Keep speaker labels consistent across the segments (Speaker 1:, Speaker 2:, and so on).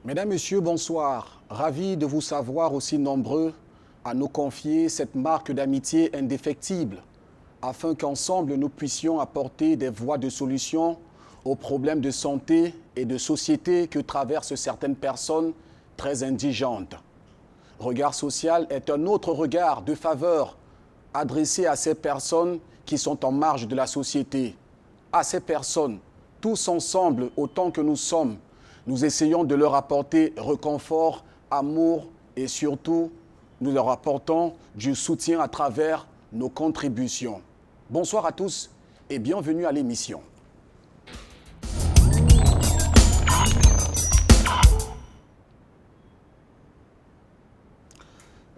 Speaker 1: Mesdames, Messieurs, bonsoir. Ravi de vous savoir aussi nombreux à nous confier cette marque d'amitié indéfectible afin qu'ensemble nous puissions apporter des voies de solution aux problèmes de santé et de société que traversent certaines personnes très indigentes. Regard social est un autre regard de faveur adressé à ces personnes qui sont en marge de la société. À ces personnes, tous ensemble, autant que nous sommes, nous essayons de leur apporter réconfort, amour et surtout, nous leur apportons du soutien à travers nos contributions. Bonsoir à tous et bienvenue à l'émission.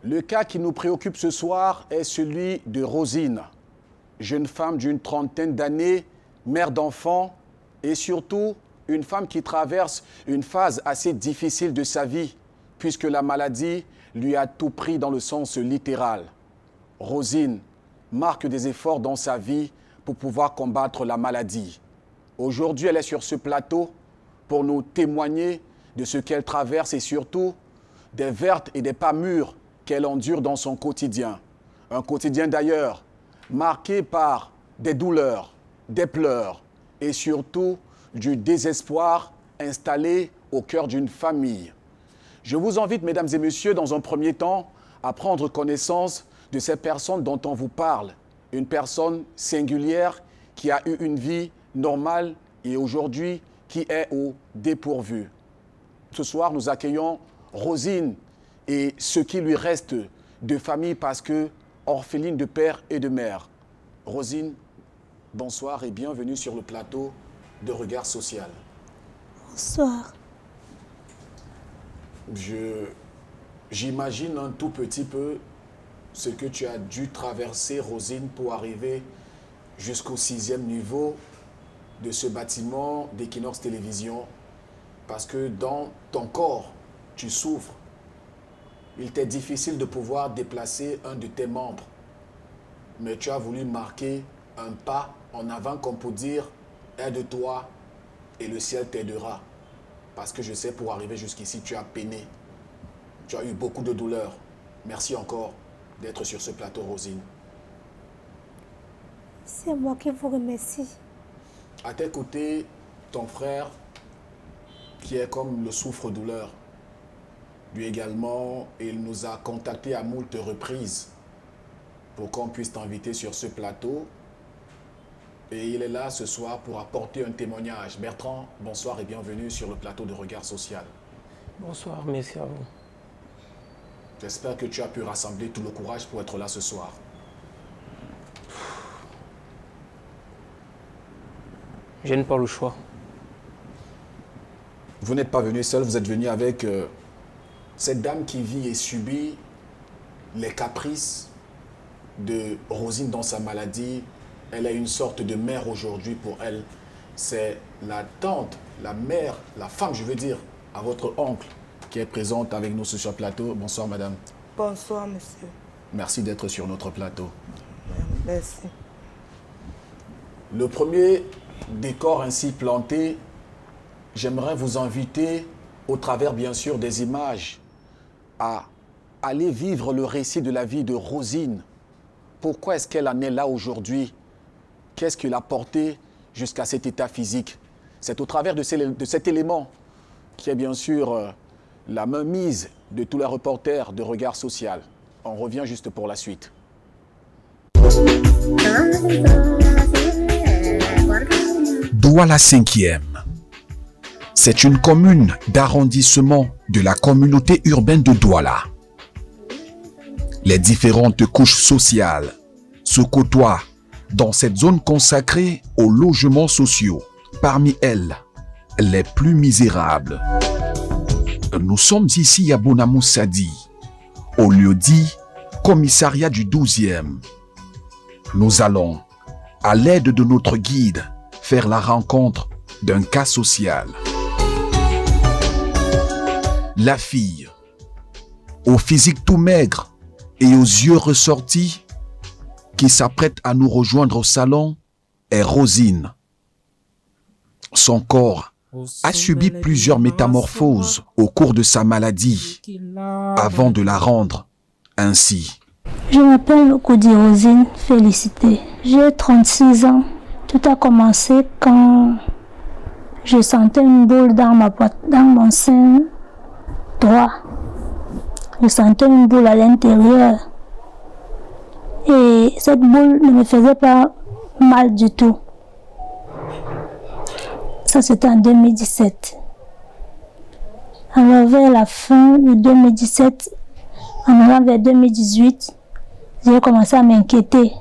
Speaker 1: Le cas qui nous préoccupe ce soir est celui de Rosine, jeune femme d'une trentaine d'années, mère d'enfants et surtout une femme qui traverse une phase assez difficile de sa vie puisque la maladie lui a tout pris dans le sens littéral. Rosine marque des efforts dans sa vie pour pouvoir combattre la maladie. Aujourd'hui, elle est sur ce plateau pour nous témoigner de ce qu'elle traverse et surtout des vertes et des pas mûres qu'elle endure dans son quotidien. Un quotidien d'ailleurs marqué par des douleurs, des pleurs et surtout du désespoir installé au cœur d'une famille. Je vous invite, mesdames et messieurs, dans un premier temps, à prendre connaissance de ces personnes dont on vous parle. Une personne singulière qui a eu une vie normale et aujourd'hui qui est au dépourvu. Ce soir, nous accueillons Rosine et ce qui lui reste de famille parce que orpheline de père et de mère. Rosine, bonsoir et bienvenue sur le plateau de Regard Social.
Speaker 2: Bonsoir.
Speaker 1: J'imagine un tout petit peu ce que tu as dû traverser, Rosine, pour arriver jusqu'au 6e niveau de ce bâtiment d'Equinox Télévision. Parce que dans ton corps, tu souffres. Il t'est difficile de pouvoir déplacer un de tes membres. Mais tu as voulu marquer un pas en avant comme pour dire « aide-toi et le ciel t'aidera ». Parce que je sais, pour arriver jusqu'ici, tu as peiné. Tu as eu beaucoup de douleurs. Merci encore d'être sur ce plateau, Rosine.
Speaker 2: C'est moi qui vous remercie.
Speaker 1: À tes côtés, ton frère, qui est comme le souffre-douleur. Lui également, il nous a contactés à moult reprises pour qu'on puisse t'inviter sur ce plateau. Et il est là ce soir pour apporter un témoignage. Bertrand, bonsoir et bienvenue sur le plateau de Regard Social.
Speaker 3: Bonsoir, merci à vous.
Speaker 1: J'espère que tu as pu rassembler tout le courage pour être là ce soir.
Speaker 3: Je n'ai pas le choix.
Speaker 1: Vous n'êtes pas venu seul, vous êtes venu avec cette dame qui vit et subit les caprices de Rosine dans sa maladie. Elle est une sorte de mère aujourd'hui pour elle. C'est la tante, la mère, la femme, je veux dire, à votre oncle qui est présente avec nous sur le plateau. Bonsoir, madame.
Speaker 4: Bonsoir, monsieur.
Speaker 1: Merci d'être sur notre plateau.
Speaker 4: Merci.
Speaker 1: Le premier décor ainsi planté, j'aimerais vous inviter, au travers bien sûr des images, à aller vivre le récit de la vie de Rosine. Pourquoi est-ce qu'elle en est là aujourd'hui? Qu'est-ce qui l'a porté jusqu'à cet état physique? C'est au travers de cet élément qui est bien sûr la mainmise de tous les reporters de Regard Social. On revient juste pour la suite.
Speaker 5: Douala 5e. C'est une commune d'arrondissement de la communauté urbaine de Douala. Les différentes couches sociales se côtoient dans cette zone consacrée aux logements sociaux. Parmi elles, les plus misérables. Nous sommes ici à Bonamoussadi, au lieu dit commissariat du 12e. Nous allons, à l'aide de notre guide, faire la rencontre d'un cas social. La fille, au physique tout maigre et aux yeux ressortis, qui s'apprête à nous rejoindre au salon, est Rosine. Son corps a subi plusieurs métamorphoses au cours de sa maladie avant de la rendre ainsi.
Speaker 2: Je m'appelle Koudi Rosine Félicité. J'ai 36 ans. Tout a commencé quand je sentais une boule dans mon sein droit. Je sentais une boule à l'intérieur. Et cette boule ne me faisait pas mal du tout. Ça, c'était en 2017. Alors, vers la fin de 2017, en allant vers 2018, j'ai commencé à m'inquiéter.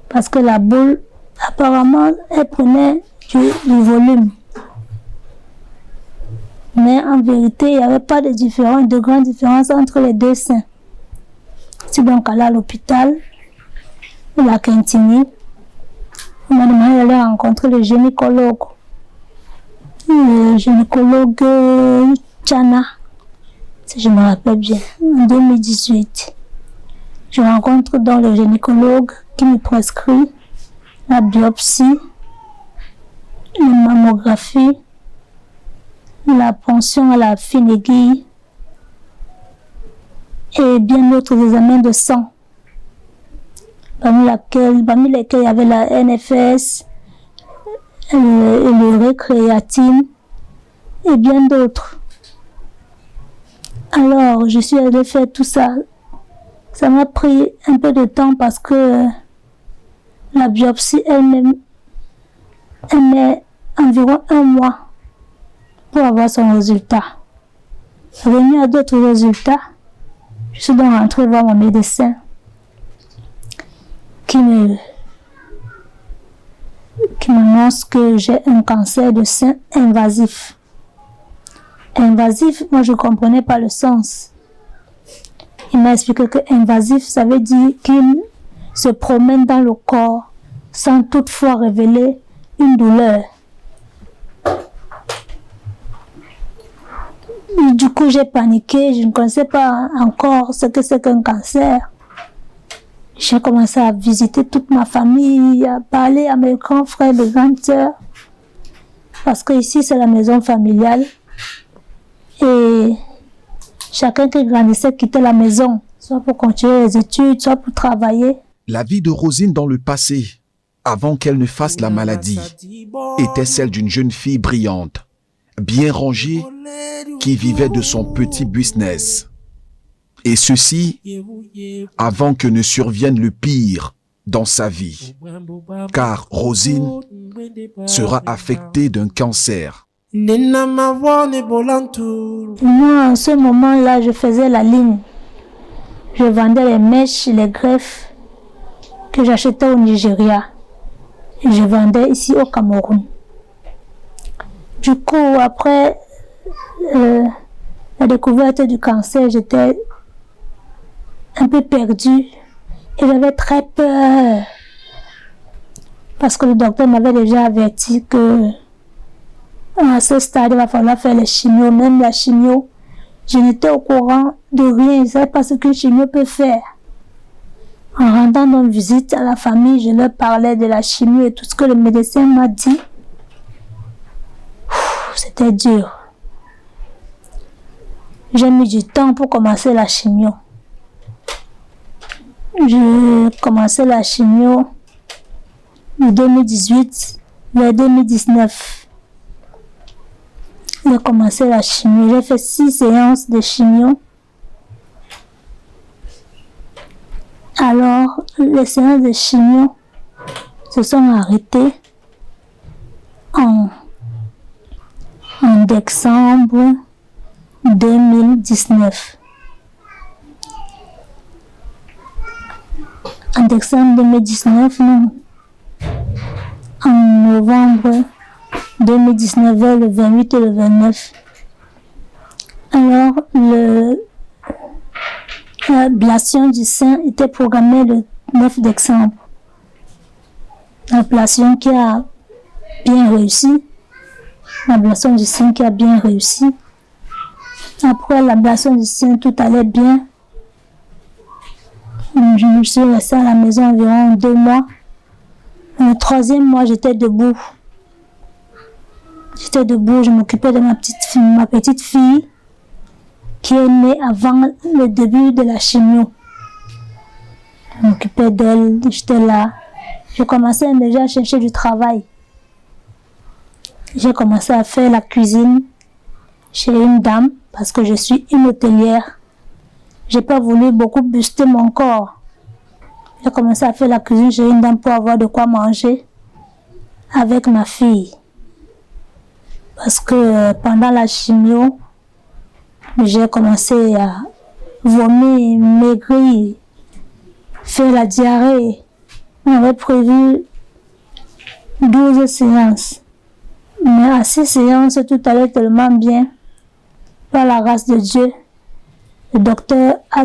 Speaker 2: Parce que la boule, apparemment, elle prenait du volume. Mais en vérité, il n'y avait pas de grande différence entre les deux seins. C'est donc allé à l'hôpital, la Quintini. On m'a demandé d'aller rencontrer le gynécologue. Le gynécologue Chana, si je me rappelle bien, en 2018. Je rencontre donc le gynécologue qui me prescrit la biopsie, la mammographie, la ponction à la fine aiguille et bien d'autres examens de sang, parmi lesquels il y avait la NFS, le créatine et bien d'autres. Alors, je suis allée faire tout ça. Ça m'a pris un peu de temps parce que la biopsie elle-même, elle met environ 1 mois pour avoir son résultat. Venu à d'autres résultats, je suis donc rentrée voir mon médecin qui m'annonce que j'ai un cancer de sein invasif. Invasif, moi je ne comprenais pas le sens. Il m'a expliqué que invasif, ça veut dire qu'il se promène dans le corps sans toutefois révéler une douleur. Et du coup, j'ai paniqué, je ne connaissais pas encore ce que c'est qu'un cancer. J'ai commencé à visiter toute ma famille, à parler à mes grands frères, mes grandes sœurs. Parce que ici, c'est la maison familiale. Et chacun qui grandissait quittait la maison, soit pour continuer les études, soit pour travailler.
Speaker 5: La vie de Rosine dans le passé, avant qu'elle ne fasse la maladie, était celle d'une jeune fille brillante, bien rangée, qui vivait de son petit business. Et ceci, avant que ne survienne le pire dans sa vie. Car Rosine sera affectée d'un cancer.
Speaker 2: Moi, en ce moment-là, je faisais la ligne. Je vendais les mèches, les greffes que j'achetais au Nigeria. Et je vendais ici au Cameroun. Du coup, après la découverte du cancer, j'étais un peu perdue et j'avais très peur. Parce que le docteur m'avait déjà averti que à ce stade, il va falloir faire les chimios. Même la chimio, je n'étais au courant de rien. Je ne savais pas ce qu'une chimio peut faire. En rendant donc visite à la famille, je leur parlais de la chimio et tout ce que le médecin m'a dit. C'était dur. J'ai mis du temps pour commencer la chimio. J'ai commencé la chimio en 2018 vers 2019. J'ai commencé la chimio. J'ai fait 6 séances de chimio. Alors, les séances de chimio se sont arrêtées en décembre 2019. En décembre 2019, non. En novembre 2019, vers le 28 et le 29. Alors, l'ablation du sein était programmée le 9 décembre. L'ablation qui a bien réussi. L'ablation du sein qui a bien réussi. Après l'ablation du sein, tout allait bien. Je me suis restée à la maison environ 2 mois. Le 3e mois, j'étais debout. J'étais debout, je m'occupais de ma petite fille qui est née avant le début de la chimio. Je m'occupais d'elle, j'étais là. Je commençais déjà à chercher du travail. J'ai commencé à faire la cuisine chez une dame parce que je suis une hôtelière. J'ai pas voulu beaucoup booster mon corps. J'ai commencé à faire la cuisine chez une dame pour avoir de quoi manger avec ma fille. Parce que pendant la chimio, j'ai commencé à vomir, maigrir, faire la diarrhée. On avait prévu 12 séances. Mais à ces séances, tout allait tellement bien. Par la grâce de Dieu, le docteur a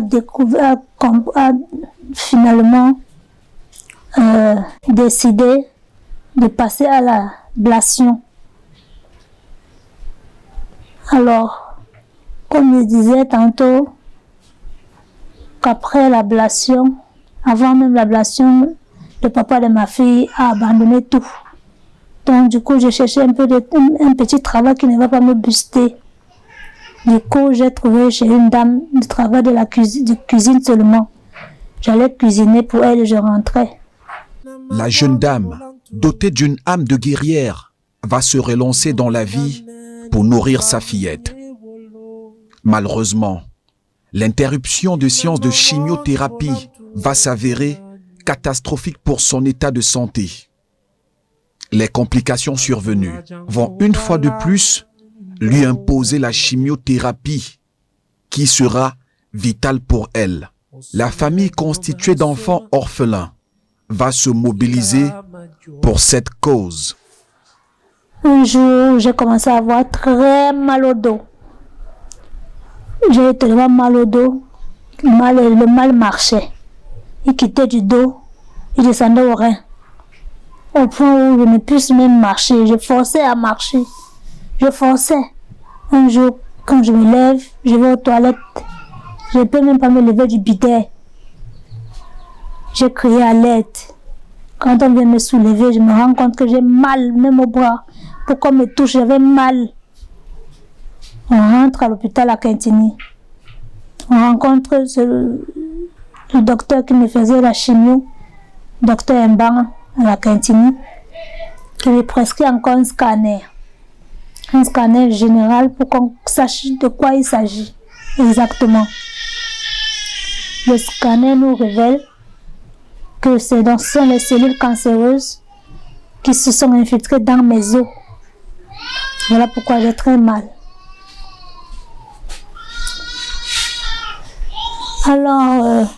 Speaker 2: finalement décidé de passer à l'ablation. Alors, comme je disais tantôt, qu'après l'ablation, avant même l'ablation, le papa de ma fille a abandonné tout. Donc du coup, je cherchais un petit travail qui ne va pas me booster. Du coup, j'ai trouvé chez une dame du travail de cuisine seulement. J'allais cuisiner pour elle et je rentrais.
Speaker 5: La jeune dame, dotée d'une âme de guerrière, va se relancer dans la vie pour nourrir sa fillette. Malheureusement, l'interruption de séances de chimiothérapie va s'avérer catastrophique pour son état de santé. Les complications survenues vont une fois de plus lui imposer la chimiothérapie qui sera vitale pour elle. La famille constituée d'enfants orphelins va se mobiliser pour cette cause.
Speaker 2: Un jour, j'ai commencé à avoir très mal au dos. J'ai tellement mal au dos, le mal marchait. Il quittait du dos, il descendait au rein. Au point où je ne puisse même marcher, je forçais à marcher. Je forçais. Un jour, quand je me lève, je vais aux toilettes. Je ne peux même pas me lever du bidet. J'ai crié à l'aide. Quand on vient me soulever, je me rends compte que j'ai mal, même au bras. Pourquoi on me touche, j'avais mal. On rentre à l'hôpital à Quintini. On rencontre le docteur qui me faisait la chimio, docteur Mban à la Quintini, qui lui prescrit encore un scanner général pour qu'on sache de quoi il s'agit exactement. Le scanner nous révèle que ce sont les cellules cancéreuses qui se sont infiltrées dans mes os. Voilà pourquoi j'ai très mal. Alors,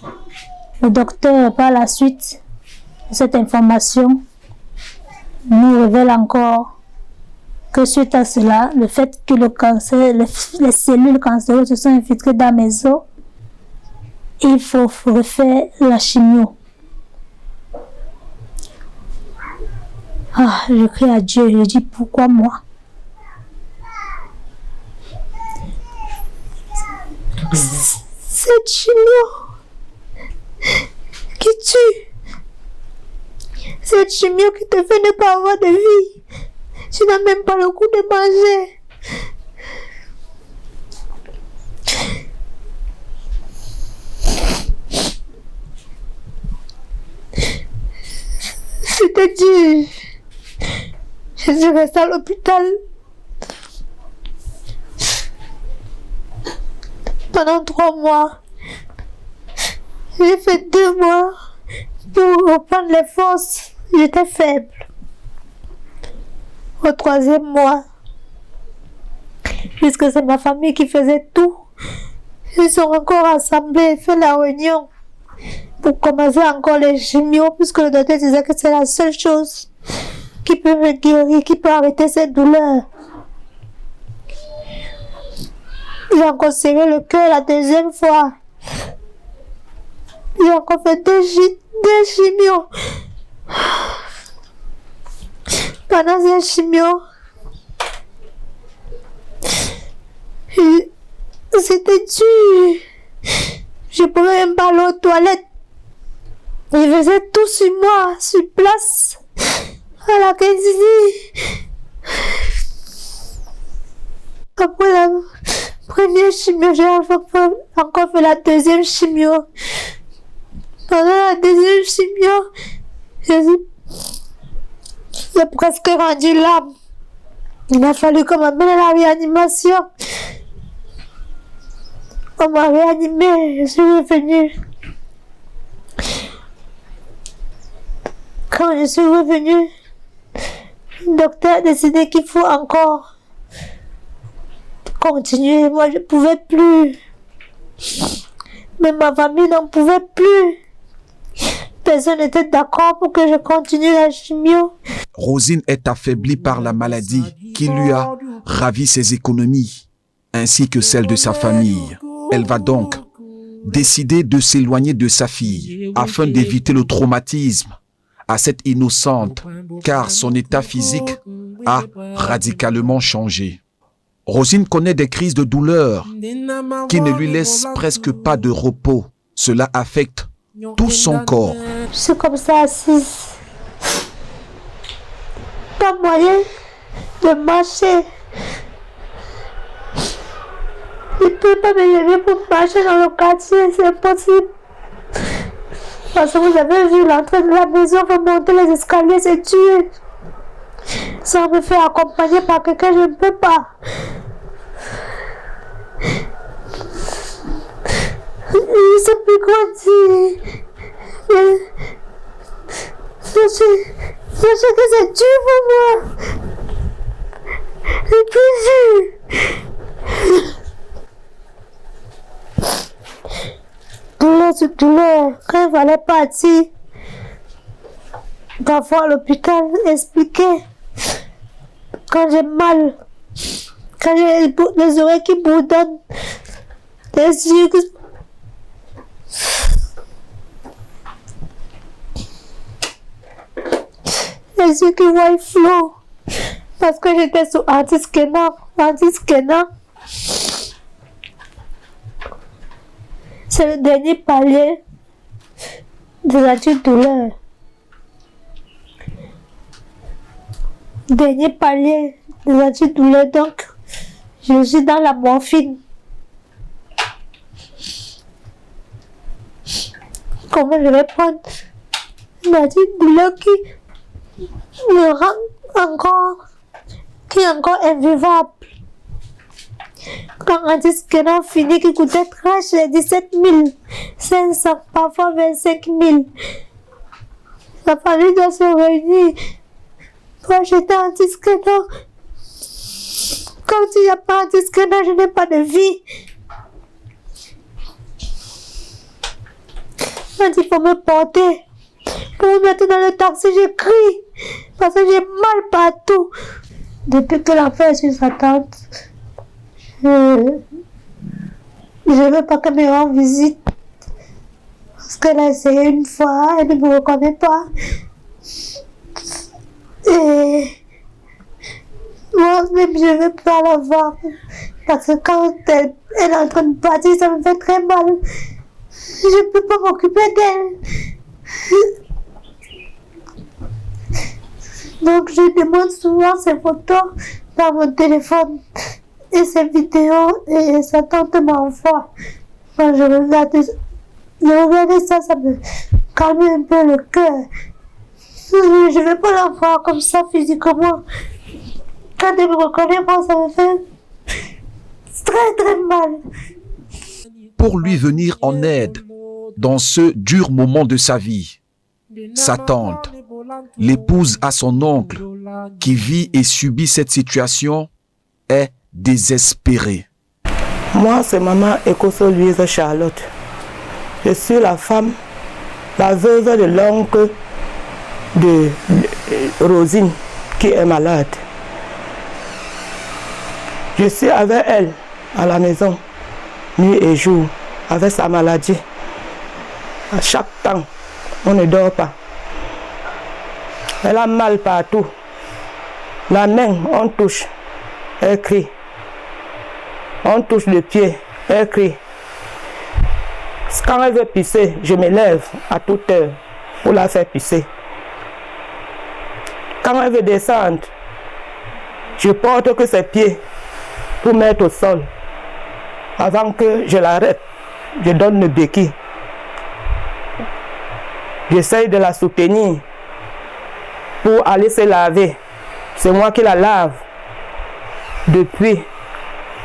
Speaker 2: le docteur, par la suite de cette information, nous révèle encore que suite à cela, le fait que les cellules cancéreuses se sont infiltrées dans mes os, il faut refaire la chimio. Je crie à Dieu, je dis pourquoi moi? Cette chimio qui tue, cette chimio qui te fait ne pas avoir de vie, tu n'as même pas le goût de manger. C'était dur. Je suis restée à l'hôpital pendant 3 mois. J'ai fait 2 mois pour reprendre les forces. J'étais faible. Au 3e mois, puisque c'est ma famille qui faisait tout, ils sont encore assemblés et fait la réunion pour commencer encore les chimios, puisque le docteur disait que c'est la seule chose qui peut me guérir, qui peut arrêter cette douleur. J'ai encore serré le cœur la 2e fois. J'ai encore fait 2 chimios. Pendant ces chimios, c'était dur. Je ne pouvais même pas aller aux toilettes. Ils faisaient tout sur moi, sur place, à la Quintini. première chimio, j'ai encore fait la deuxième chimio. Pendant la deuxième chimio, j'ai presque rendu l'âme. Il a fallu qu'on m'amène à la réanimation. On m'a réanimé, je suis revenue. Quand je suis revenue, le docteur a décidé qu'il faut encore continuer. Moi, je ne pouvais plus. Mais ma famille n'en pouvait plus. Personne n'était d'accord pour que je continue la chimio.
Speaker 5: Rosine est affaiblie par la maladie qui lui a ravi ses économies, ainsi que celles de sa famille. Elle va donc décider de s'éloigner de sa fille afin d'éviter le traumatisme à cette innocente, car son état physique a radicalement changé. Rosine connaît des crises de douleur qui ne lui laissent presque pas de repos. Cela affecte tout son corps.
Speaker 2: Je suis comme ça assise. Pas moyen de marcher. Je ne peux pas me lever pour marcher dans le quartier, c'est impossible. Parce que vous avez vu l'entrée de la maison, vous montez les escaliers, c'est dur. Sans me faire accompagner par quelqu'un, je ne peux pas. Je ne sais plus quoi dire. Je sais que c'est dur pour moi. C'est plus dur. Douleur sur douleur. Quand il fallait partir, parfois à l'hôpital, expliquer. Quand j'ai mal, quand j'ai les oreilles qui bourdonnent, les yeux qui... Les yeux qui voient flou. Parce que j'étais sous anti-scanner. C'est le dernier palier de la douleur. Dernier palier de la douleur, donc je suis dans la morphine. Comment je vais prendre la douleur qui me rend encore, qui est encore invivable? Quand un disque fini qui coûtait très cher, 17 500, parfois 25 000. La famille doit se réunir pour acheter un disque. Quand il n'y a pas un disque, je n'ai pas de vie. Quand il faut me porter, pour me mettre dans le taxi, je crie parce que j'ai mal partout. Depuis que l'enfant est sur sa tante, je ne veux pas qu'elle me rende visite. Parce qu'elle a essayé une fois, elle ne me reconnaît pas. Et moi-même, je ne veux pas la voir. Parce que quand elle est en train de partir, ça me fait très mal. Je ne peux pas m'occuper d'elle. Donc, je demande souvent ces photos dans mon téléphone. Et ces vidéos, et sa tante m'envoie. Quand je regarde ça, ça me calme un peu le cœur. Je ne vais pas la voir comme ça physiquement. Quand elle me reconnaît, moi, ça me fait très très mal.
Speaker 5: Pour lui venir en aide dans ce dur moment de sa vie, sa tante, l'épouse à son oncle, qui vit et subit cette situation, est désespérée.
Speaker 4: Moi, c'est maman Écosse-Louise Charlotte. Je suis la femme, la veuve de l'oncle de Rosine, qui est malade. Je suis avec elle à la maison, nuit et jour, avec sa maladie. À chaque temps, on ne dort pas. Elle a mal partout. La main, on touche, elle crie. On touche le pied, elle crie. Quand elle veut pisser, je me lève à toute heure pour la faire pisser. Quand elle veut descendre, je porte que ses pieds pour mettre au sol. Avant que je l'arrête, je donne le béquille. J'essaye de la soutenir pour aller se laver. C'est moi qui la lave depuis.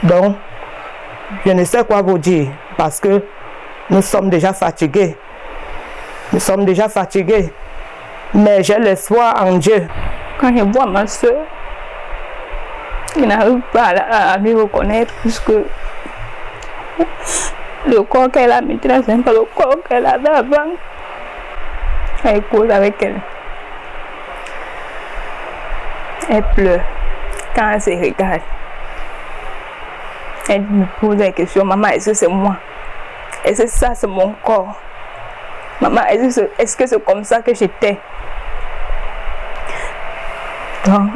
Speaker 4: Donc, je ne sais quoi vous dire parce que nous sommes déjà fatigués. Nous sommes déjà fatigués. Mais j'ai l'espoir en Dieu.
Speaker 6: Quand je vois ma soeur, je n'arrive pas à lui reconnaître puisque le corps qu'elle a maintenant, ce n'est pas le corps qu'elle avait avant. Elle cause avec elle. Elle pleure quand elle se regarde. Elle me pose des questions. Maman, est-ce que c'est moi? Est-ce que ça, c'est mon corps? Maman, est-ce que c'est comme ça que j'étais? Donc,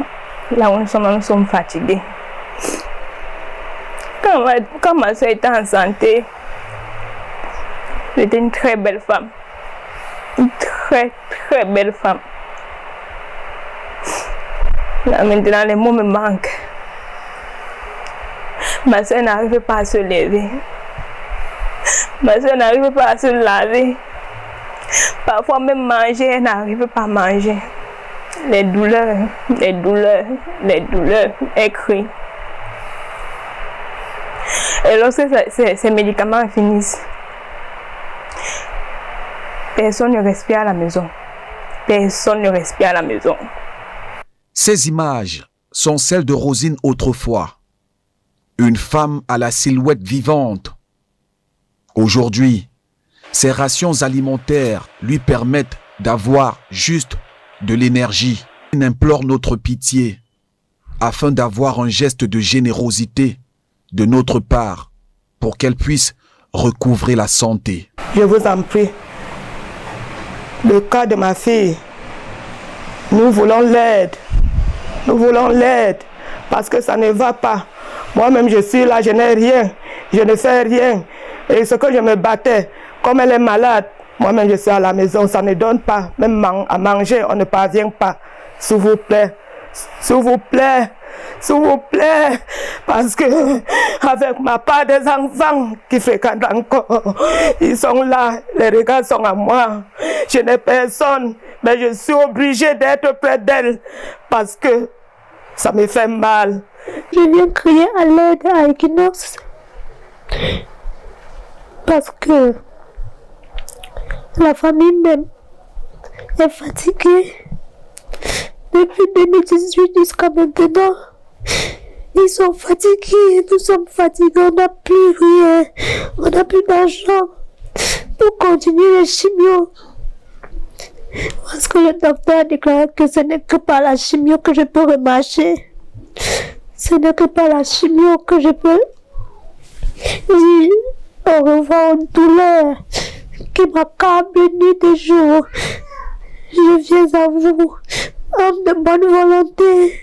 Speaker 6: là où nous sommes fatigués. Quand ma soeur était en santé, c'était une très belle femme. Une très, très belle femme. Là, maintenant, les mots me manquent. Ma soeur n'arrive pas à se lever. Ma soeur n'arrive pas à se laver. Parfois, même manger, elle n'arrive pas à manger. Les douleurs, elle crie. Et lorsque ces médicaments finissent, personne ne respire à la maison. Personne ne respire à la maison.
Speaker 5: Ces images sont celles de Rosine autrefois, une femme à la silhouette vivante. Aujourd'hui, ses rations alimentaires lui permettent d'avoir juste de l'énergie. On implore notre pitié afin d'avoir un geste de générosité de notre part pour qu'elle puisse recouvrer la santé.
Speaker 4: Je vous en prie. Le cas de ma fille, nous voulons l'aide. Nous voulons l'aide parce que ça ne va pas. Moi-même, je suis là, je n'ai rien. Je ne fais rien. Et ce que je me battais, comme elle est malade, moi-même, je suis à la maison, ça ne donne pas. Même à manger, on ne parvient pas. S'il vous plaît, s'il vous plaît, s'il vous plaît. Parce que avec ma part des enfants qui fréquentent encore, ils sont là, les regards sont à moi. Je n'ai personne, mais je suis obligée d'être près d'elle parce que ça me fait mal.
Speaker 2: Je viens crier à l'aide à Equinox parce que la famille même est fatiguée. Depuis 2018 jusqu'à maintenant, ils sont fatigués, nous sommes fatigués, on n'a plus rien, on n'a plus d'argent pour continuer les chimios. Parce que le docteur a déclaré que ce n'est que par la chimio que je peux remarcher. Ce n'est que par la chimio que je peux dire au revoir aux douleurs qui m'accablent nuit et jour. Je viens à vous, homme de bonne volonté,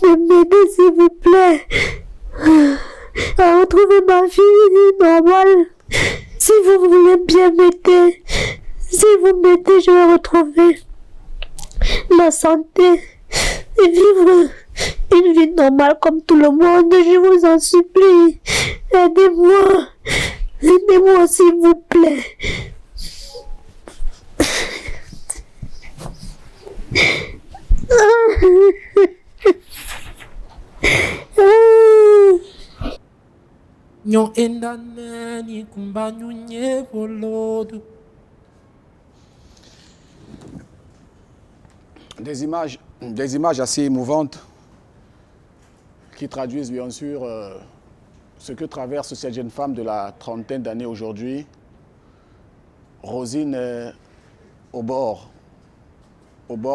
Speaker 2: de m'aider s'il vous plaît à retrouver ma fille normale. Si vous voulez bien m'aider, si vous m'aidez, je vais retrouver la santé et vivre une vie normale comme tout le monde. Je vous en supplie, aidez-moi, aidez-moi s'il vous plaît.
Speaker 7: Nyo endane ni kumbanyu nye volodo.
Speaker 1: Des images assez émouvantes qui traduisent bien sûr ce que traverse cette jeune femme de la trentaine d'années aujourd'hui. Rosine est au bord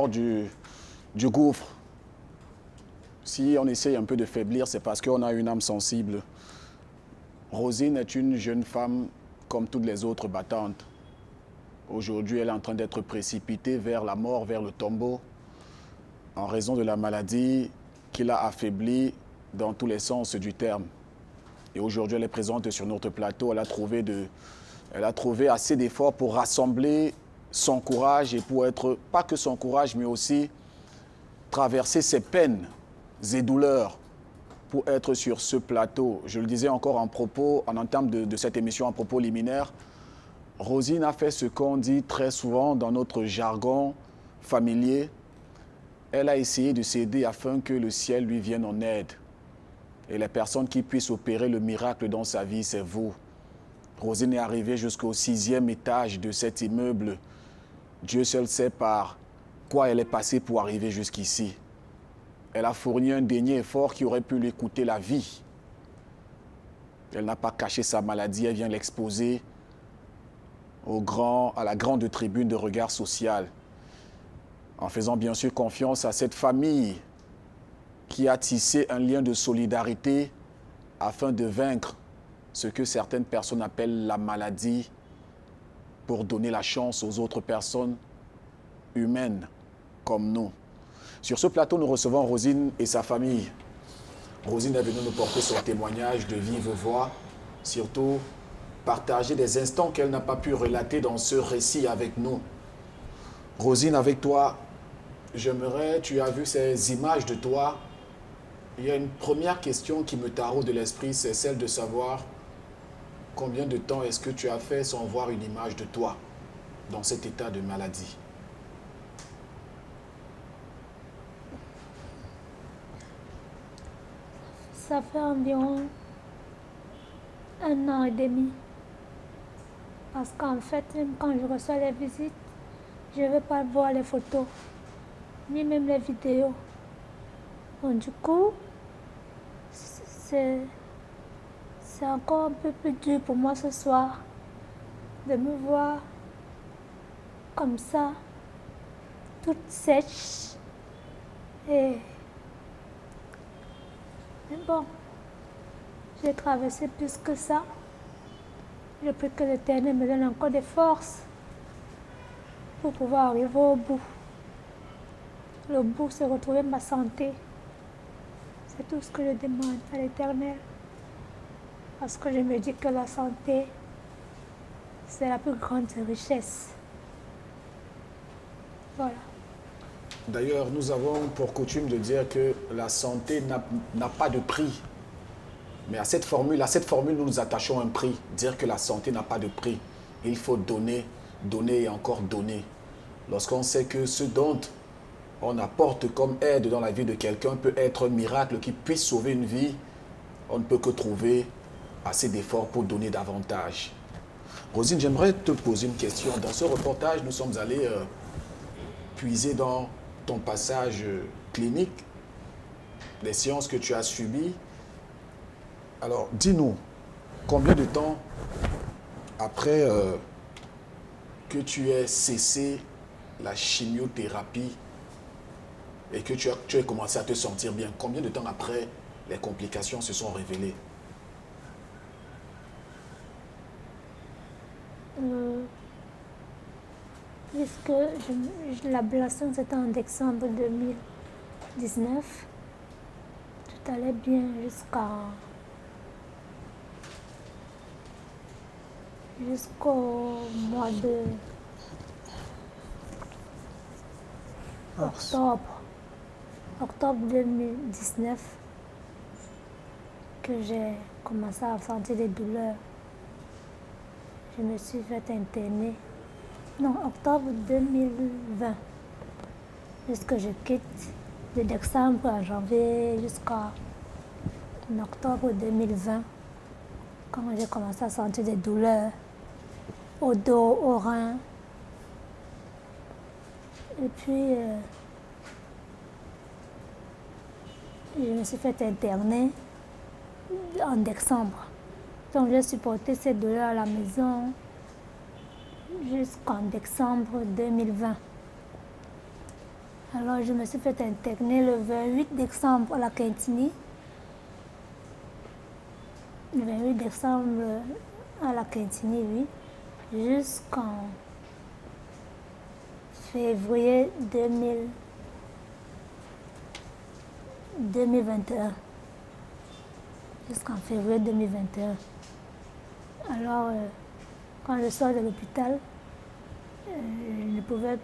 Speaker 1: du gouffre. Si on essaye un peu de faiblir, c'est parce qu'on a une âme sensible. Rosine est une jeune femme comme toutes les autres battantes. Aujourd'hui, elle est en train d'être précipitée vers la mort, vers le tombeau, en raison de la maladie qui l'a affaiblie dans tous les sens du terme. Et aujourd'hui, elle est présente sur notre plateau. Elle a trouvé assez d'efforts pour rassembler son courage et pour être, pas que son courage, mais aussi traverser ses peines et douleurs pour être sur ce plateau. Je le disais encore en entame de cette émission, en propos liminaire. Rosine a fait ce qu'on dit très souvent dans notre jargon familier. Elle a essayé de s'aider afin que le ciel lui vienne en aide. Et les personnes qui puissent opérer le miracle dans sa vie, c'est vous. Rosine est arrivée jusqu'au 6e étage de cet immeuble. Dieu seul sait par quoi elle est passée pour arriver jusqu'ici. Elle a fourni un dernier effort qui aurait pu lui coûter la vie. Elle n'a pas caché sa maladie, elle vient l'exposer à la grande tribune de regard social, en faisant bien sûr confiance à cette famille qui a tissé un lien de solidarité afin de vaincre ce que certaines personnes appellent la maladie, pour donner la chance aux autres personnes humaines comme nous. Sur ce plateau, nous recevons Rosine et sa famille. Rosine est venue nous porter son témoignage de vive voix, surtout partager des instants qu'elle n'a pas pu relater dans ce récit avec nous. Rosine, avec toi, tu as vu ces images de toi. Il y a une première question qui me taraude de l'esprit, c'est celle de savoir combien de temps est-ce que tu as fait sans voir une image de toi dans cet état de maladie?
Speaker 2: Ça fait environ 1 an et demi. Parce qu'en fait, même quand je reçois les visites, je ne veux pas voir les photos, ni même les vidéos. Donc du coup, c'est encore un peu plus dur pour moi ce soir de me voir comme ça, toute sèche. Mais bon, j'ai traversé plus que ça. Je prie que l'Éternel me donne encore des forces pour pouvoir arriver au bout. Le bout, c'est retrouver ma santé. C'est tout ce que je demande à l'Éternel. Parce que je me dis que la santé, c'est la plus grande richesse. Voilà.
Speaker 1: D'ailleurs, nous avons pour coutume de dire que la santé n'a pas de prix. Mais à cette formule, nous nous attachons un prix. Dire que la santé n'a pas de prix. Il faut donner, donner et encore donner. Lorsqu'on sait que ce dont on apporte comme aide dans la vie de quelqu'un peut être un miracle qui puisse sauver une vie, on ne peut que trouver assez d'efforts pour donner davantage. Rosine, j'aimerais te poser une question. Dans ce reportage, nous sommes allés puiser dans ton passage clinique, les séances que tu as subies. Alors, dis-nous, combien de temps après que tu aies cessé la chimiothérapie et que tu as commencé à te sentir bien, combien de temps après les complications se sont révélées?
Speaker 2: Puisque l'ablation c'était en décembre 2019, tout allait bien jusqu'au mois de octobre 2019, que j'ai commencé à sentir des douleurs. Je me suis fait interner. Non, octobre 2020. Jusque je quitte de décembre à janvier jusqu'à octobre 2020. Quand j'ai commencé à sentir des douleurs au dos, au rein. Et puis, je me suis fait interner en décembre. Donc, j'ai supporté ces douleurs à la maison jusqu'en décembre 2020. Alors, je me suis fait interner le 28 décembre à la Quintini. Le 28 décembre à la Quintini, oui, jusqu'en février 2021. Jusqu'en février 2021. Alors, quand je sors de l'hôpital, je ne pouvais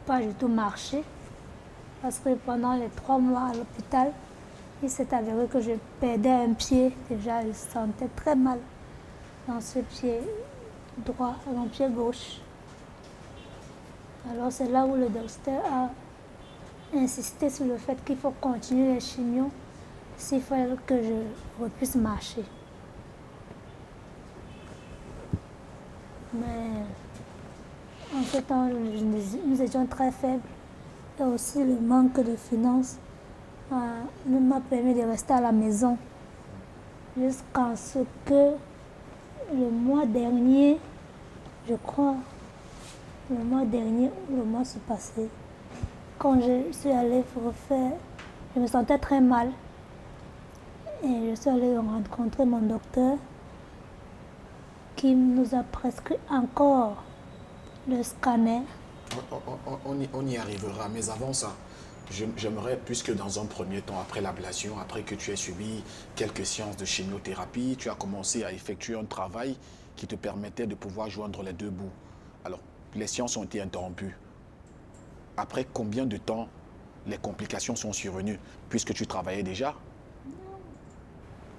Speaker 2: pas du tout marcher parce que pendant les 3 mois à l'hôpital, Il s'est avéré que je perdais un pied. Déjà, je sentais très mal dans ce pied droit, dans le pied gauche. Alors c'est là où le docteur a insisté sur le fait qu'il faut continuer les chimios s'il fallait que je puisse marcher. Mais en ce temps, nous étions très faibles et aussi le manque de finances m'a permis de rester à la maison jusqu'à ce que le mois dernier, je crois, le mois dernier ou le mois passé, quand je suis allée refaire, je me sentais très mal et je suis allée rencontrer mon docteur qui nous a prescrit encore le scanner.
Speaker 1: On y arrivera, mais avant ça, j'aimerais, puisque dans un premier temps, après l'ablation, après que tu aies subi quelques séances de chimiothérapie, tu as commencé à effectuer un travail qui te permettait de pouvoir joindre les deux bouts. Alors, les séances ont été interrompues. Après combien de temps les complications sont survenues, puisque tu travaillais déjà?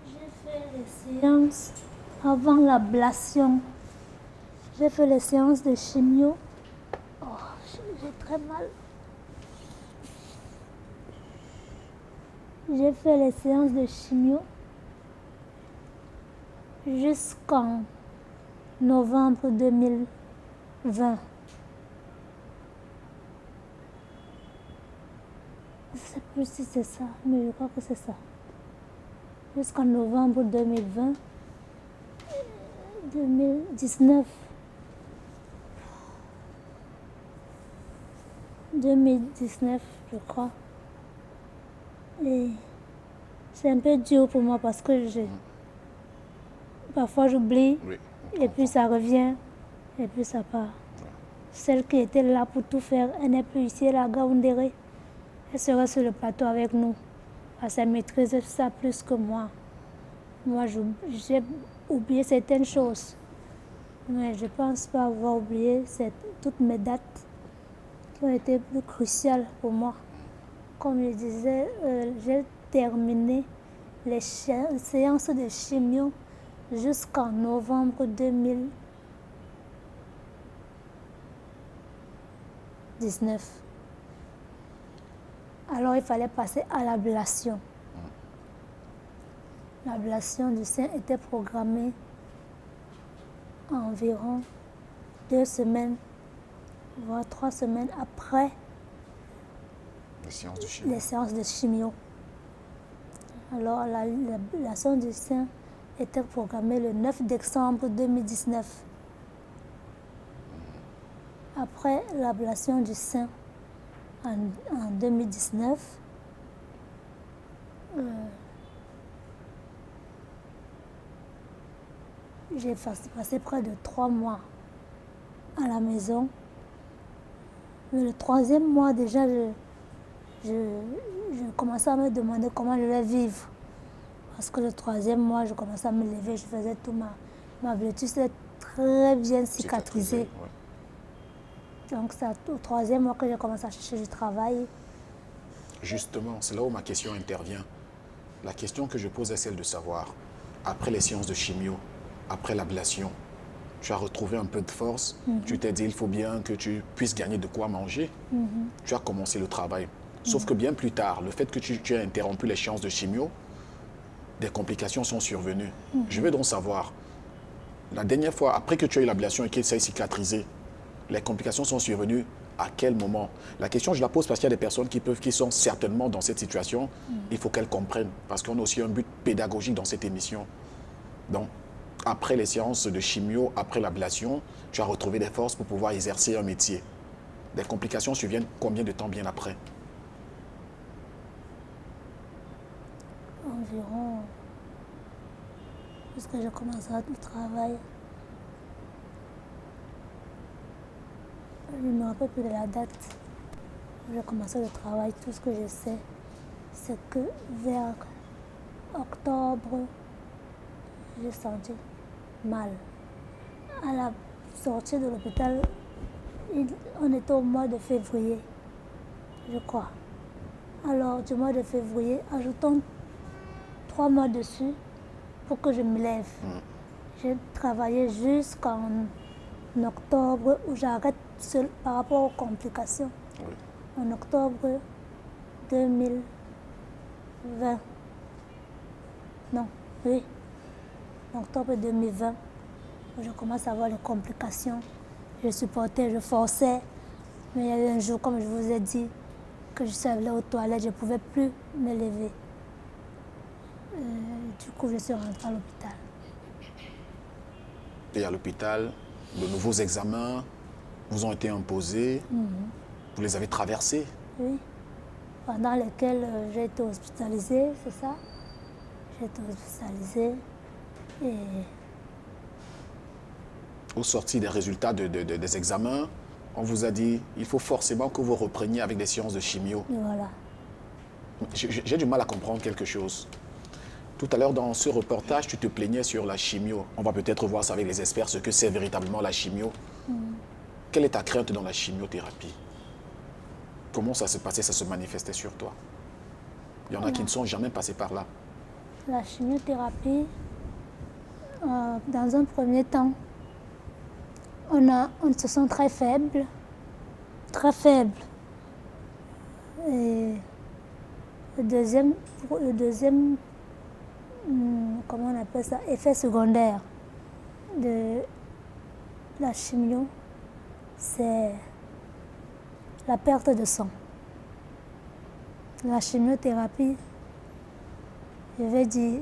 Speaker 2: J'ai fait les séances avant l'ablation. J'ai fait les séances de chimio. Oh, j'ai très mal. J'ai fait les séances de chimio jusqu'en novembre 2020. Je ne sais plus si c'est ça, mais je crois que c'est ça. Jusqu'en novembre 2020, 2019. 2019, je crois. Et c'est un peu dur pour moi parce que parfois j'oublie,
Speaker 1: Oui.
Speaker 2: et puis ça revient, et puis ça part. Celle qui était là pour tout faire, elle n'est plus ici, elle est à Gaoundéré. Elle sera sur le plateau avec nous. Parce qu'elle maîtrise ça plus que moi. Moi, j'ai oublié certaines choses. Mais je ne pense pas avoir oublié toutes mes dates qui ont été plus cruciales pour moi. Comme je disais, j'ai terminé les séances de chimio jusqu'en novembre 2019. Alors il fallait passer à l'ablation. L'ablation du sein était programmée environ 2 semaines, voire 3 semaines après les séances de chimio. Alors l'ablation du sein était programmée le 9 décembre 2019. Après l'ablation du sein en 2019, j'ai passé près de 3 mois à la maison. Mais le 3e mois déjà, je commençais à me demander comment je vais vivre. Parce que le 3e mois, je commençais à me lever, je faisais tout ma blessure était très bien cicatrisée.
Speaker 1: Ouais.
Speaker 2: Donc c'est au 3e mois que j'ai commencé à chercher du travail.
Speaker 1: Justement, c'est là où ma question intervient. La question que je pose est celle de savoir, après les séances de chimio, après l'ablation, tu as retrouvé un peu de force, tu t'es dit il faut bien que tu puisses gagner de quoi manger, tu as commencé le travail. Sauf que bien plus tard, le fait que tu aies interrompu les séances de chimio, des complications sont survenues. Je veux donc savoir, la dernière fois, après que tu as eu l'ablation et qu'il s'est cicatrisé, les complications sont survenues à quel moment? La question, je la pose parce qu'il y a des personnes qui sont certainement dans cette situation. Il faut qu'elles comprennent, parce qu'on a aussi un but pédagogique dans cette émission. Donc, après les séances de chimio, après l'ablation, tu as retrouvé des forces pour pouvoir exercer un métier. Les complications surviennent combien de temps bien après?
Speaker 2: Environ, puisque j'ai commencé le travail, je ne me rappelle plus de la date où j'ai commencé le travail. Tout ce que je sais, c'est que vers octobre, j'ai senti mal. À la sortie de l'hôpital, on était au mois de février, je crois. Alors, du mois de février, ajoutons 3 mois dessus pour que je me lève. J'ai travaillé jusqu'en octobre où j'arrête par rapport aux complications.
Speaker 1: Oui.
Speaker 2: En octobre 2020. Non, oui. En octobre 2020, je commence à avoir les complications. Je supportais, je forçais. Mais il y a eu un jour, comme je vous ai dit, que je suis allée aux toilettes, je ne pouvais plus me lever. Du coup, je suis rentrée à l'hôpital.
Speaker 1: Et à l'hôpital, de nouveaux examens vous ont été imposés. Vous les avez traversés.
Speaker 2: Oui. Pendant lesquels j'ai été hospitalisée, c'est ça. J'ai été hospitalisée. Et
Speaker 1: Au sorti des résultats des examens, on vous a dit il faut forcément que vous repreniez avec des séances de chimio.
Speaker 2: et voilà.
Speaker 1: J'ai du mal à comprendre quelque chose. Tout à l'heure, dans ce reportage, tu te plaignais sur la chimio. On va peut-être voir ça avec les experts, ce que c'est véritablement la chimio. Quelle est ta crainte dans la chimiothérapie? Comment ça se passait, ça se manifestait sur toi? Il y en a qui ne sont jamais passés par là.
Speaker 2: La chimiothérapie, dans un premier temps, on se sent très faible. Très faible. Et le deuxième comment on appelle ça, effet secondaire de la chimio, c'est la perte de sang. La chimiothérapie, je vais dire,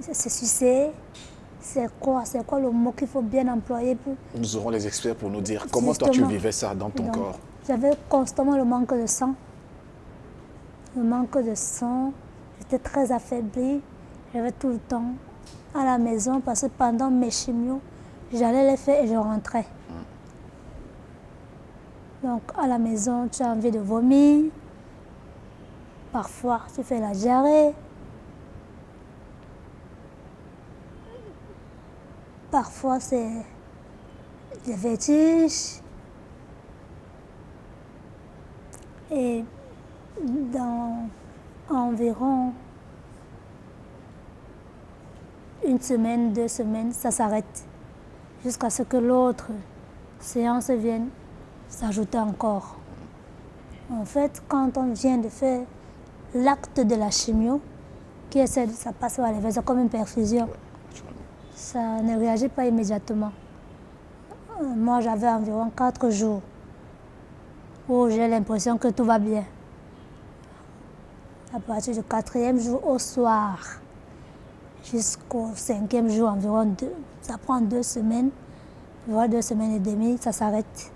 Speaker 2: c'est quoi le mot qu'il faut bien employer pour...
Speaker 1: Nous aurons les experts pour nous dire comment toi tu vivais ça dans ton corps.
Speaker 2: J'avais constamment le manque de sang. Le manque de sang, j'étais très affaiblie. J'avais tout le temps à la maison parce que pendant mes chimios, j'allais les faire et je rentrais. Donc à la maison, tu as envie de vomir. Parfois, tu fais la diarrhée. Parfois, c'est des vertiges. Et dans environ 1 semaine, 2 semaines, ça s'arrête. Jusqu'à ce que l'autre séance vienne s'ajouter encore. En fait, quand on vient de faire l'acte de la chimio, ça passe par les veines, c'est comme une perfusion. Ça ne réagit pas immédiatement. Moi, j'avais environ 4 jours où j'ai l'impression que tout va bien. À partir du 4e jour au soir, jusqu'au 5e jour environ, ça prend 2 semaines, voire 2 semaines et demie, ça s'arrête.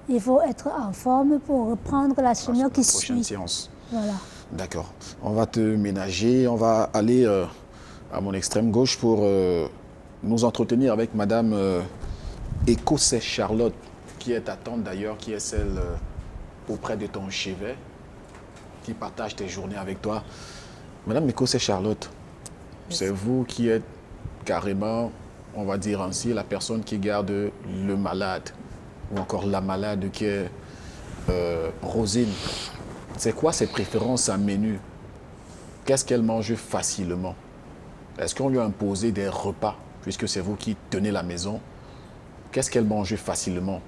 Speaker 2: Il faut être en forme pour reprendre la chimio qui suit.
Speaker 1: Prochaine séance.
Speaker 2: Voilà.
Speaker 1: D'accord. On va te ménager, on va aller à mon extrême gauche pour nous entretenir avec Madame Écossais Charlotte, qui est ta tante d'ailleurs, qui est celle auprès de ton chevet, qui partage tes journées avec toi. Madame Écossais Charlotte, c'est vous qui êtes carrément, on va dire ainsi, la personne qui garde le malade, ou encore la malade qui est Rosine. C'est quoi ses préférences à menu? Qu'est-ce qu'elle mange facilement? Est-ce qu'on lui a imposé des repas, puisque c'est vous qui tenez la maison? Qu'est-ce qu'elle mange facilement?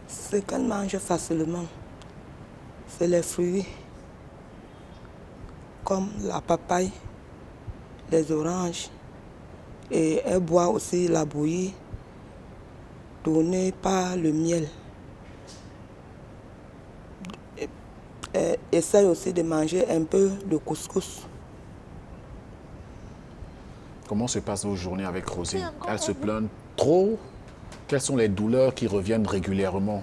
Speaker 4: Ce qu'elle mange facilement, c'est les fruits, comme la papaye, les oranges. Et elle boit aussi la bouillie donnée par le miel. Elle essaie aussi de manger un peu de couscous.
Speaker 1: Comment se passent vos journées avec Rosine? Elle se plaint trop? Quelles sont les douleurs qui reviennent régulièrement?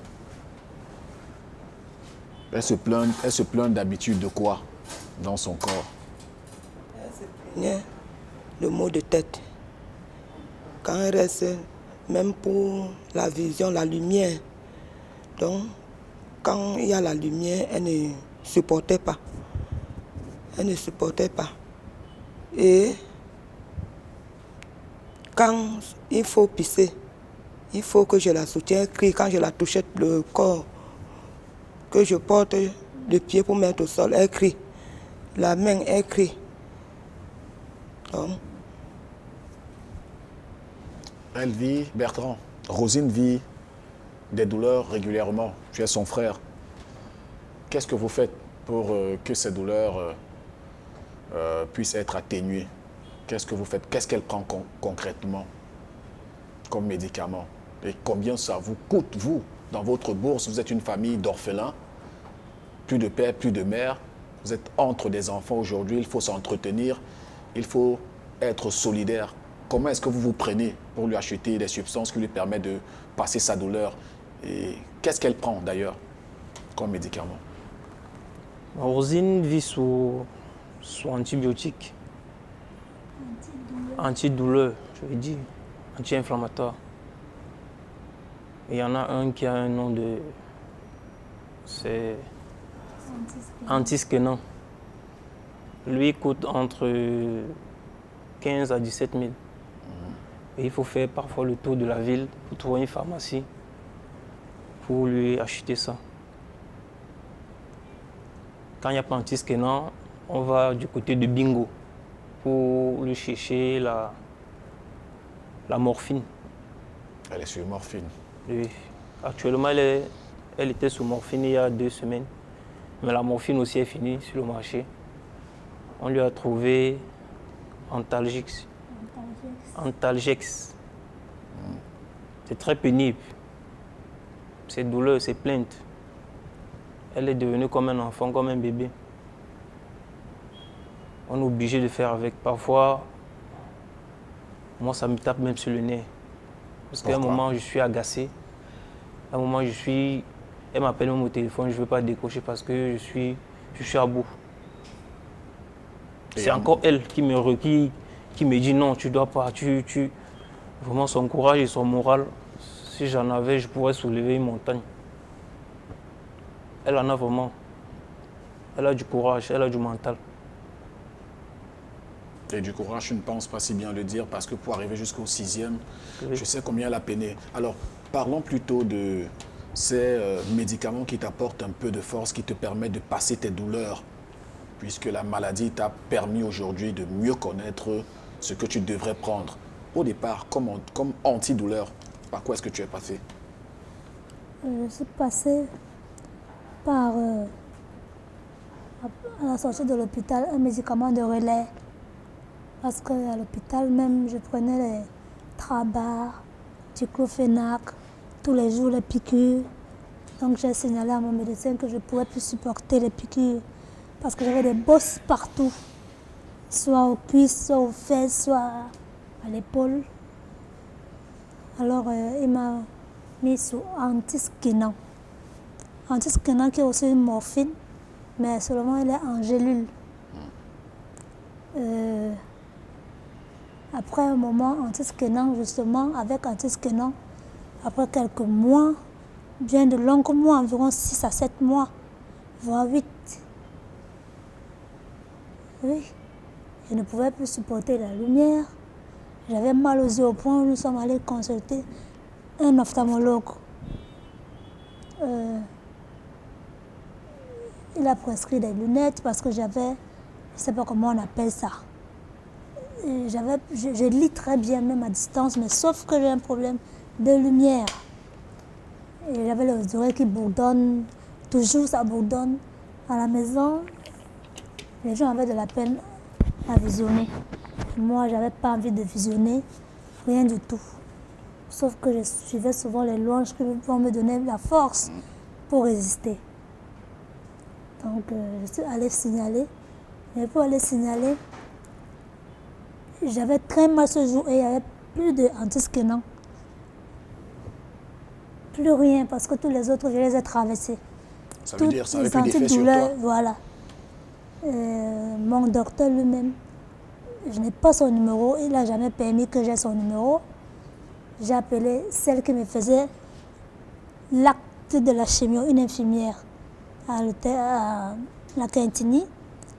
Speaker 1: Elle se plaint d'habitude de quoi dans son corps?
Speaker 4: Elle se plaignait de maux de tête. Quand elle reste, même pour la vision, la lumière. Donc, quand il y a la lumière, elle ne supportait pas. Elle ne supportait pas. Et quand il faut pisser, il faut que je la soutienne, crie quand je la touchais le corps, que je porte le pied pour mettre au sol, elle crie. La main est crie. Donc,
Speaker 1: Elle vit, Bertrand, Rosine vit des douleurs régulièrement. Tu es son frère. Qu'est-ce que vous faites pour que ces douleurs puissent être atténuées? Qu'est-ce que vous faites? Qu'est-ce qu'elle prend concrètement comme médicament? Et combien ça vous coûte, vous, dans votre bourse? Vous êtes une famille d'orphelins, plus de père, plus de mère. Vous êtes entre des enfants aujourd'hui, il faut s'entretenir, il faut être solidaire. Comment est-ce que vous vous prenez pour lui acheter des substances qui lui permettent de passer sa douleur? Et qu'est-ce qu'elle prend d'ailleurs comme médicament?
Speaker 3: Rosine vit sous antibiotiques. Antidouleur, je veux dire. Anti-inflammatoire. Il y en a un qui a un nom de... C'est... Antiskénan. Lui coûte entre 15 à 17 000. Et il faut faire parfois le tour de la ville pour trouver une pharmacie pour lui acheter ça. Quand il n'y a pas Antiskénan, on va du côté de Bingo pour lui chercher la morphine.
Speaker 1: Elle est sur morphine.
Speaker 3: Oui. Actuellement, elle était sous morphine il y a 2 semaines. Mais la morphine aussi est finie sur le marché. On lui a trouvé Antalgex. Antalgex. C'est très pénible. C'est douleur, c'est plainte. Elle est devenue comme un enfant, comme un bébé. On est obligé de faire avec. Parfois, moi, ça me tape même sur le nez. Parce qu'à un moment, je suis agacé. À un moment, elle m'appelle même au téléphone, je ne veux pas décrocher parce que je suis à bout. C'est encore elle qui me dit non, tu ne dois pas. Vraiment, son courage et son moral, si j'en avais, je pourrais soulever une montagne. Elle en a vraiment. Elle a du courage, elle a du mental.
Speaker 1: Et du courage, je ne pense pas si bien le dire, parce que pour arriver jusqu'au 6e,
Speaker 3: Oui.
Speaker 1: je sais combien elle a peiné. Alors, parlons plutôt de ces médicaments qui t'apportent un peu de force, qui te permettent de passer tes douleurs, puisque la maladie t'a permis aujourd'hui de mieux connaître ce que tu devrais prendre. Au départ, comme antidouleur, par quoi est-ce que tu es passé?
Speaker 2: Je suis passée par, à la sortie de l'hôpital, un médicament de relais. Parce qu'à l'hôpital même, je prenais les Trabar, diclofenac, tous les jours les piqûres. Donc j'ai signalé à mon médecin que je ne pouvais plus supporter les piqûres parce que j'avais des bosses partout, soit aux cuisses, soit aux fesses, soit à l'épaule. Alors il m'a mis sous Antiskénan. Antiskénan qui est aussi une morphine, mais seulement elle est en gélule. Après un moment, Antiskénan, justement, avec Antiskénan, après quelques mois, bien de longs mois, environ 6 à 7 mois, voire 8. Oui, je ne pouvais plus supporter la lumière. J'avais mal aux yeux au point où nous sommes allés consulter un ophtalmologue. Il a prescrit des lunettes parce que j'avais, je ne sais pas comment on appelle ça. Je lis très bien, même à distance, mais sauf que j'ai un problème de lumière. Et j'avais les oreilles qui bourdonnent, toujours ça bourdonne. À la maison, les gens avaient de la peine à visionner. Moi, je n'avais pas envie de visionner, rien du tout. Sauf que je suivais souvent les louanges qui vont me donner la force pour résister. Donc, je suis allée signaler. Mais pour aller signaler, j'avais très mal ce jour et il n'y avait plus d'Antiskénan. Plus rien, parce que tous les autres, je les ai traversés.
Speaker 1: Ça veut dire que ça avait plus d'effet sur toi?
Speaker 2: Voilà. Mon docteur lui-même, je n'ai pas son numéro, il n'a jamais permis que j'ai son numéro. J'ai appelé celle qui me faisait l'acte de la chimio, une infirmière à la Quintini,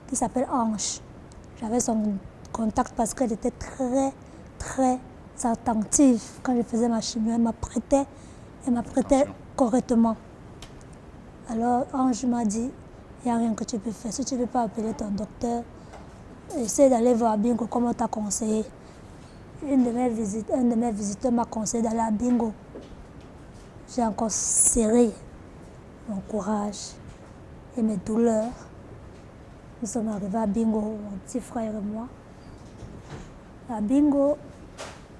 Speaker 2: qui s'appelle Ange. J'avais son contact parce qu'elle était très, très attentive quand je faisais ma chimio. Elle m'apprêtait correctement. Alors Ange m'a dit, Il n'y a rien que tu peux faire. Si tu ne peux pas appeler ton docteur, essaie d'aller voir Bingo comme on t'a conseillé. Un de mes visiteurs m'a conseillé d'aller à Bingo. J'ai encore serré mon courage et mes douleurs. Nous sommes arrivés à Bingo, mon petit frère et moi. À Bingo,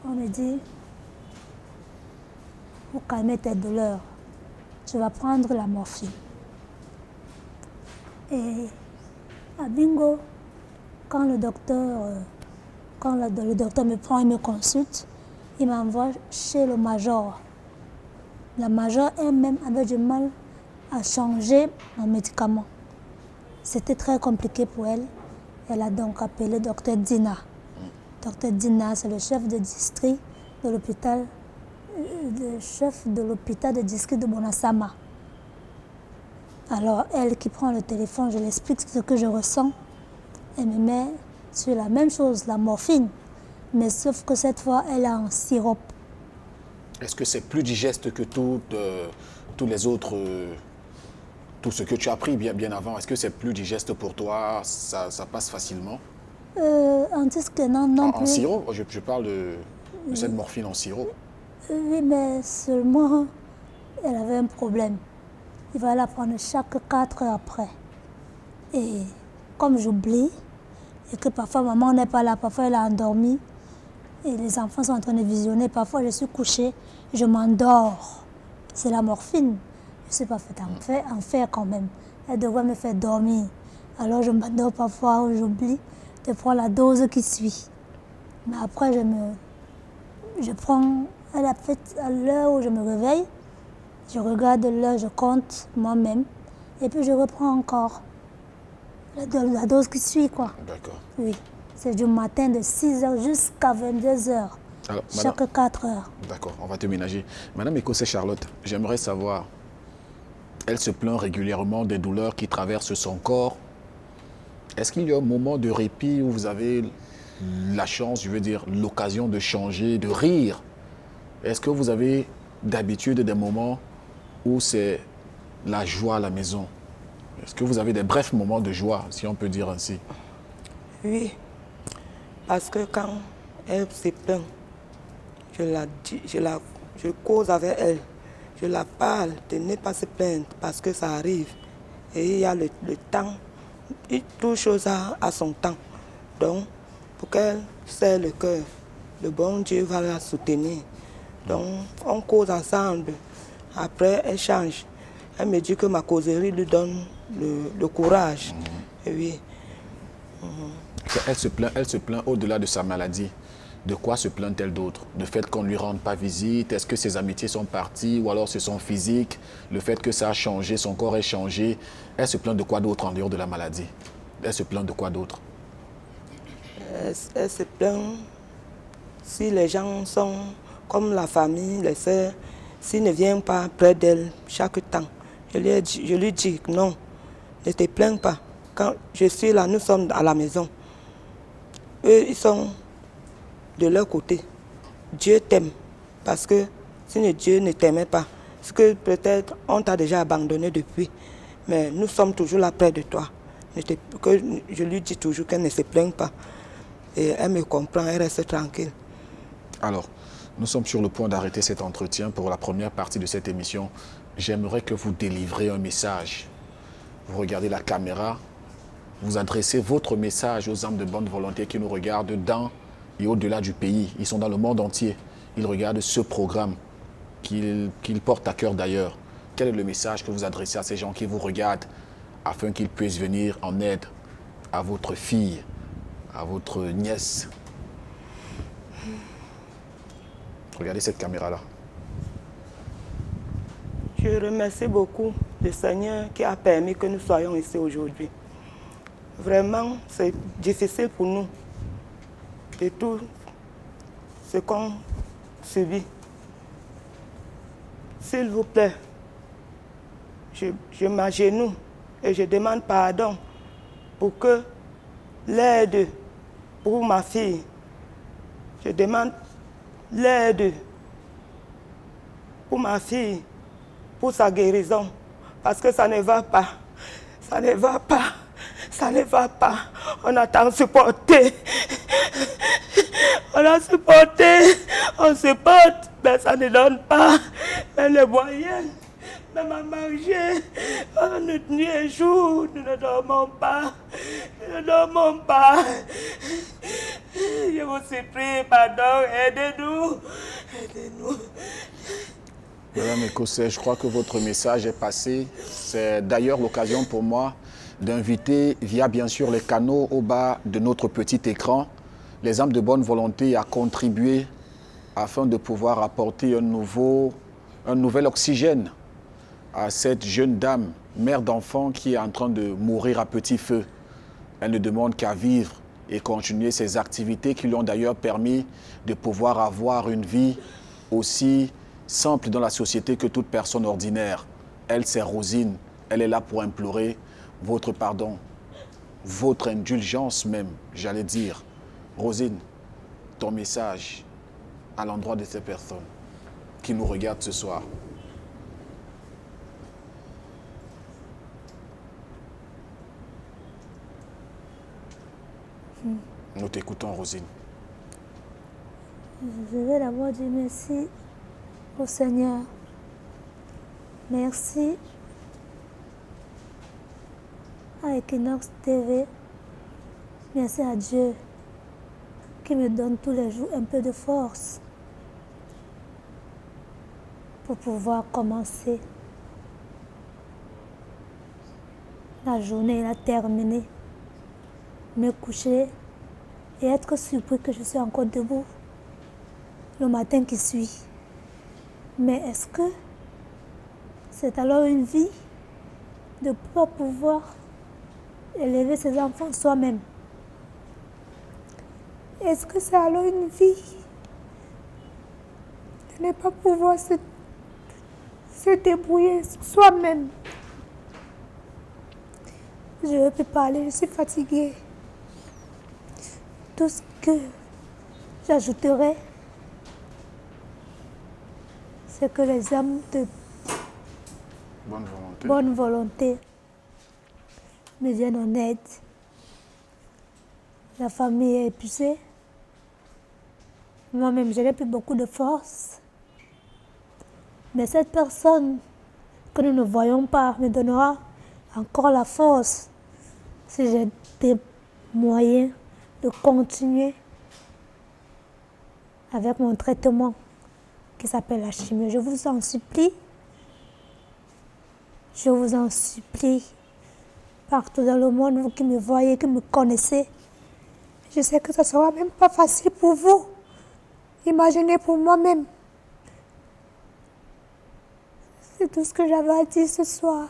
Speaker 2: on me dit, pour calmer tes douleurs, tu vas prendre la morphine. Et à Bingo, quand le docteur me prend et me consulte, il m'envoie chez le major. La major elle-même avait du mal à changer mon médicament. C'était très compliqué pour elle. Elle a donc appelé le docteur Dina. Docteur Dina, c'est le chef de district de l'hôpital, de district de Bonasama. Alors, elle qui prend le téléphone, je lui explique ce que je ressens. Elle me met sur la même chose, la morphine, mais sauf que cette fois, elle est en sirop.
Speaker 1: Est-ce que c'est plus digeste que tous les autres, tout ce que tu as pris bien avant? Est-ce que c'est plus digeste pour toi? Ça passe facilement?
Speaker 2: En disque, non plus.
Speaker 1: En sirop? Je parle de cette morphine en sirop.
Speaker 2: Oui, mais seulement, elle avait un problème. Il va la prendre chaque 4 heures après. Et comme j'oublie, et que parfois maman n'est pas là, parfois elle a endormi, et les enfants sont en train de visionner, parfois je suis couchée, je m'endors. C'est la morphine. Je ne suis pas faite en faire quand même. Elle devrait me faire dormir. Alors je m'endors parfois ou j'oublie de prendre la dose qui suit. Mais après, je prends, à l'heure où je me réveille, je regarde l'heure, je compte moi-même, et puis je reprends encore la dose qui suit, quoi.
Speaker 1: D'accord.
Speaker 2: Oui, c'est du matin de 6h jusqu'à 22h, chaque 4 heures.
Speaker 1: D'accord, on va te ménager. Madame Ekosé Charlotte, j'aimerais savoir, elle se plaint régulièrement des douleurs qui traversent son corps. Est-ce qu'il y a un moment de répit où vous avez la chance, je veux dire, l'occasion de changer, de rire? Est-ce que vous avez d'habitude des moments où c'est la joie à la maison? Est-ce que vous avez des brefs moments de joie, si on peut dire ainsi?
Speaker 4: Oui, parce que quand elle se plaint, je cause avec elle. Je la parle de ne pas se plaindre parce que ça arrive. Et il y a le temps, toute chose a son temps. Donc, pour qu'elle serre le cœur, le bon Dieu va la soutenir. Donc, on cause ensemble. Après, elle change. Elle me dit que ma causerie lui donne le courage. Et oui.
Speaker 1: Elle se plaint au-delà de sa maladie. De quoi se plaint-elle d'autre? Le fait qu'on ne lui rende pas visite? Est-ce que ses amitiés sont parties? Ou alors c'est son physique? Le fait que ça a changé, son corps est changé? Elle se plaint de quoi d'autre en dehors de la maladie? Elle se plaint de quoi d'autre?
Speaker 4: Elle se plaint si les gens sont comme la famille, les sœurs, s'ils ne viennent pas près d'elle chaque temps. Je lui dis non, ne te plains pas. Quand je suis là, nous sommes à la maison. Eux, ils sont de leur côté. Dieu t'aime. Parce que si Dieu ne t'aimait pas, c'est que peut-être on t'a déjà abandonné depuis. Mais nous sommes toujours là près de toi. Je lui dis toujours qu'elle ne se plaigne pas. Et elle me comprend, elle reste tranquille.
Speaker 1: Alors, nous sommes sur le point d'arrêter cet entretien pour la première partie de cette émission. J'aimerais que vous délivrez un message. Vous regardez la caméra, vous adressez votre message aux âmes de bonne volonté qui nous regardent dans et au-delà du pays. Ils sont dans le monde entier. Ils regardent ce programme qu'ils portent à cœur d'ailleurs. Quel est le message que vous adressez à ces gens qui vous regardent afin qu'ils puissent venir en aide à votre fille, à votre nièce? Regardez cette caméra-là.
Speaker 4: Je remercie beaucoup le Seigneur qui a permis que nous soyons ici aujourd'hui. Vraiment, c'est difficile pour nous de tout ce qu'on subit. S'il vous plaît, je m'agenouille et je demande pardon pour que l'aide pour ma fille. Je demande l'aide pour ma fille, pour sa guérison, parce que ça ne va pas. Ça ne va pas. Ça ne va pas. On a tant supporté. On a supporté. On supporte. Mais ça ne donne pas. Mais les moyens, même à manger, nuit et jour, nous ne dormons pas. Nous ne dormons pas. Je vous supplie, pardon, aidez-nous. Aidez-nous.
Speaker 1: Madame Ekosé, je crois que votre message est passé. C'est d'ailleurs l'occasion pour moi d'inviter, via bien sûr les canaux au bas de notre petit écran, les âmes de bonne volonté à contribuer afin de pouvoir apporter un nouvel oxygène à cette jeune dame, mère d'enfant qui est en train de mourir à petit feu. Elle ne demande qu'à vivre et continuer ses activités qui lui ont d'ailleurs permis de pouvoir avoir une vie aussi simple dans la société que toute personne ordinaire. Elle, c'est Rosine. Elle est là pour implorer votre pardon, votre indulgence même, j'allais dire. Rosine, ton message à l'endroit de ces personnes qui nous regardent ce soir. Nous t'écoutons, Rosine.
Speaker 2: Je vais d'abord dire merci au Seigneur. Merci à Equinox TV. Merci à Dieu qui me donne tous les jours un peu de force pour pouvoir commencer la journée, la terminer, me coucher et être surpris que je suis encore debout le matin qui suit. Mais est-ce que c'est alors une vie de ne pas pouvoir élever ses enfants soi-même? Est-ce que c'est alors une vie de ne pas pouvoir se débrouiller soi-même? Je ne peux parler, je suis fatiguée. Tout ce que j'ajouterais, c'est que les âmes de bonne volonté me viennent en aide. La famille est épuisée. Moi-même, je n'ai plus beaucoup de force. Mais cette personne que nous ne voyons pas me donnera encore la force si j'ai des moyens de continuer avec mon traitement qui s'appelle la chimio. Je vous en supplie, partout dans le monde, vous qui me voyez, qui me connaissez, je sais que ça ne sera même pas facile pour vous. Imaginez pour moi-même. C'est tout ce que j'avais à dire ce soir.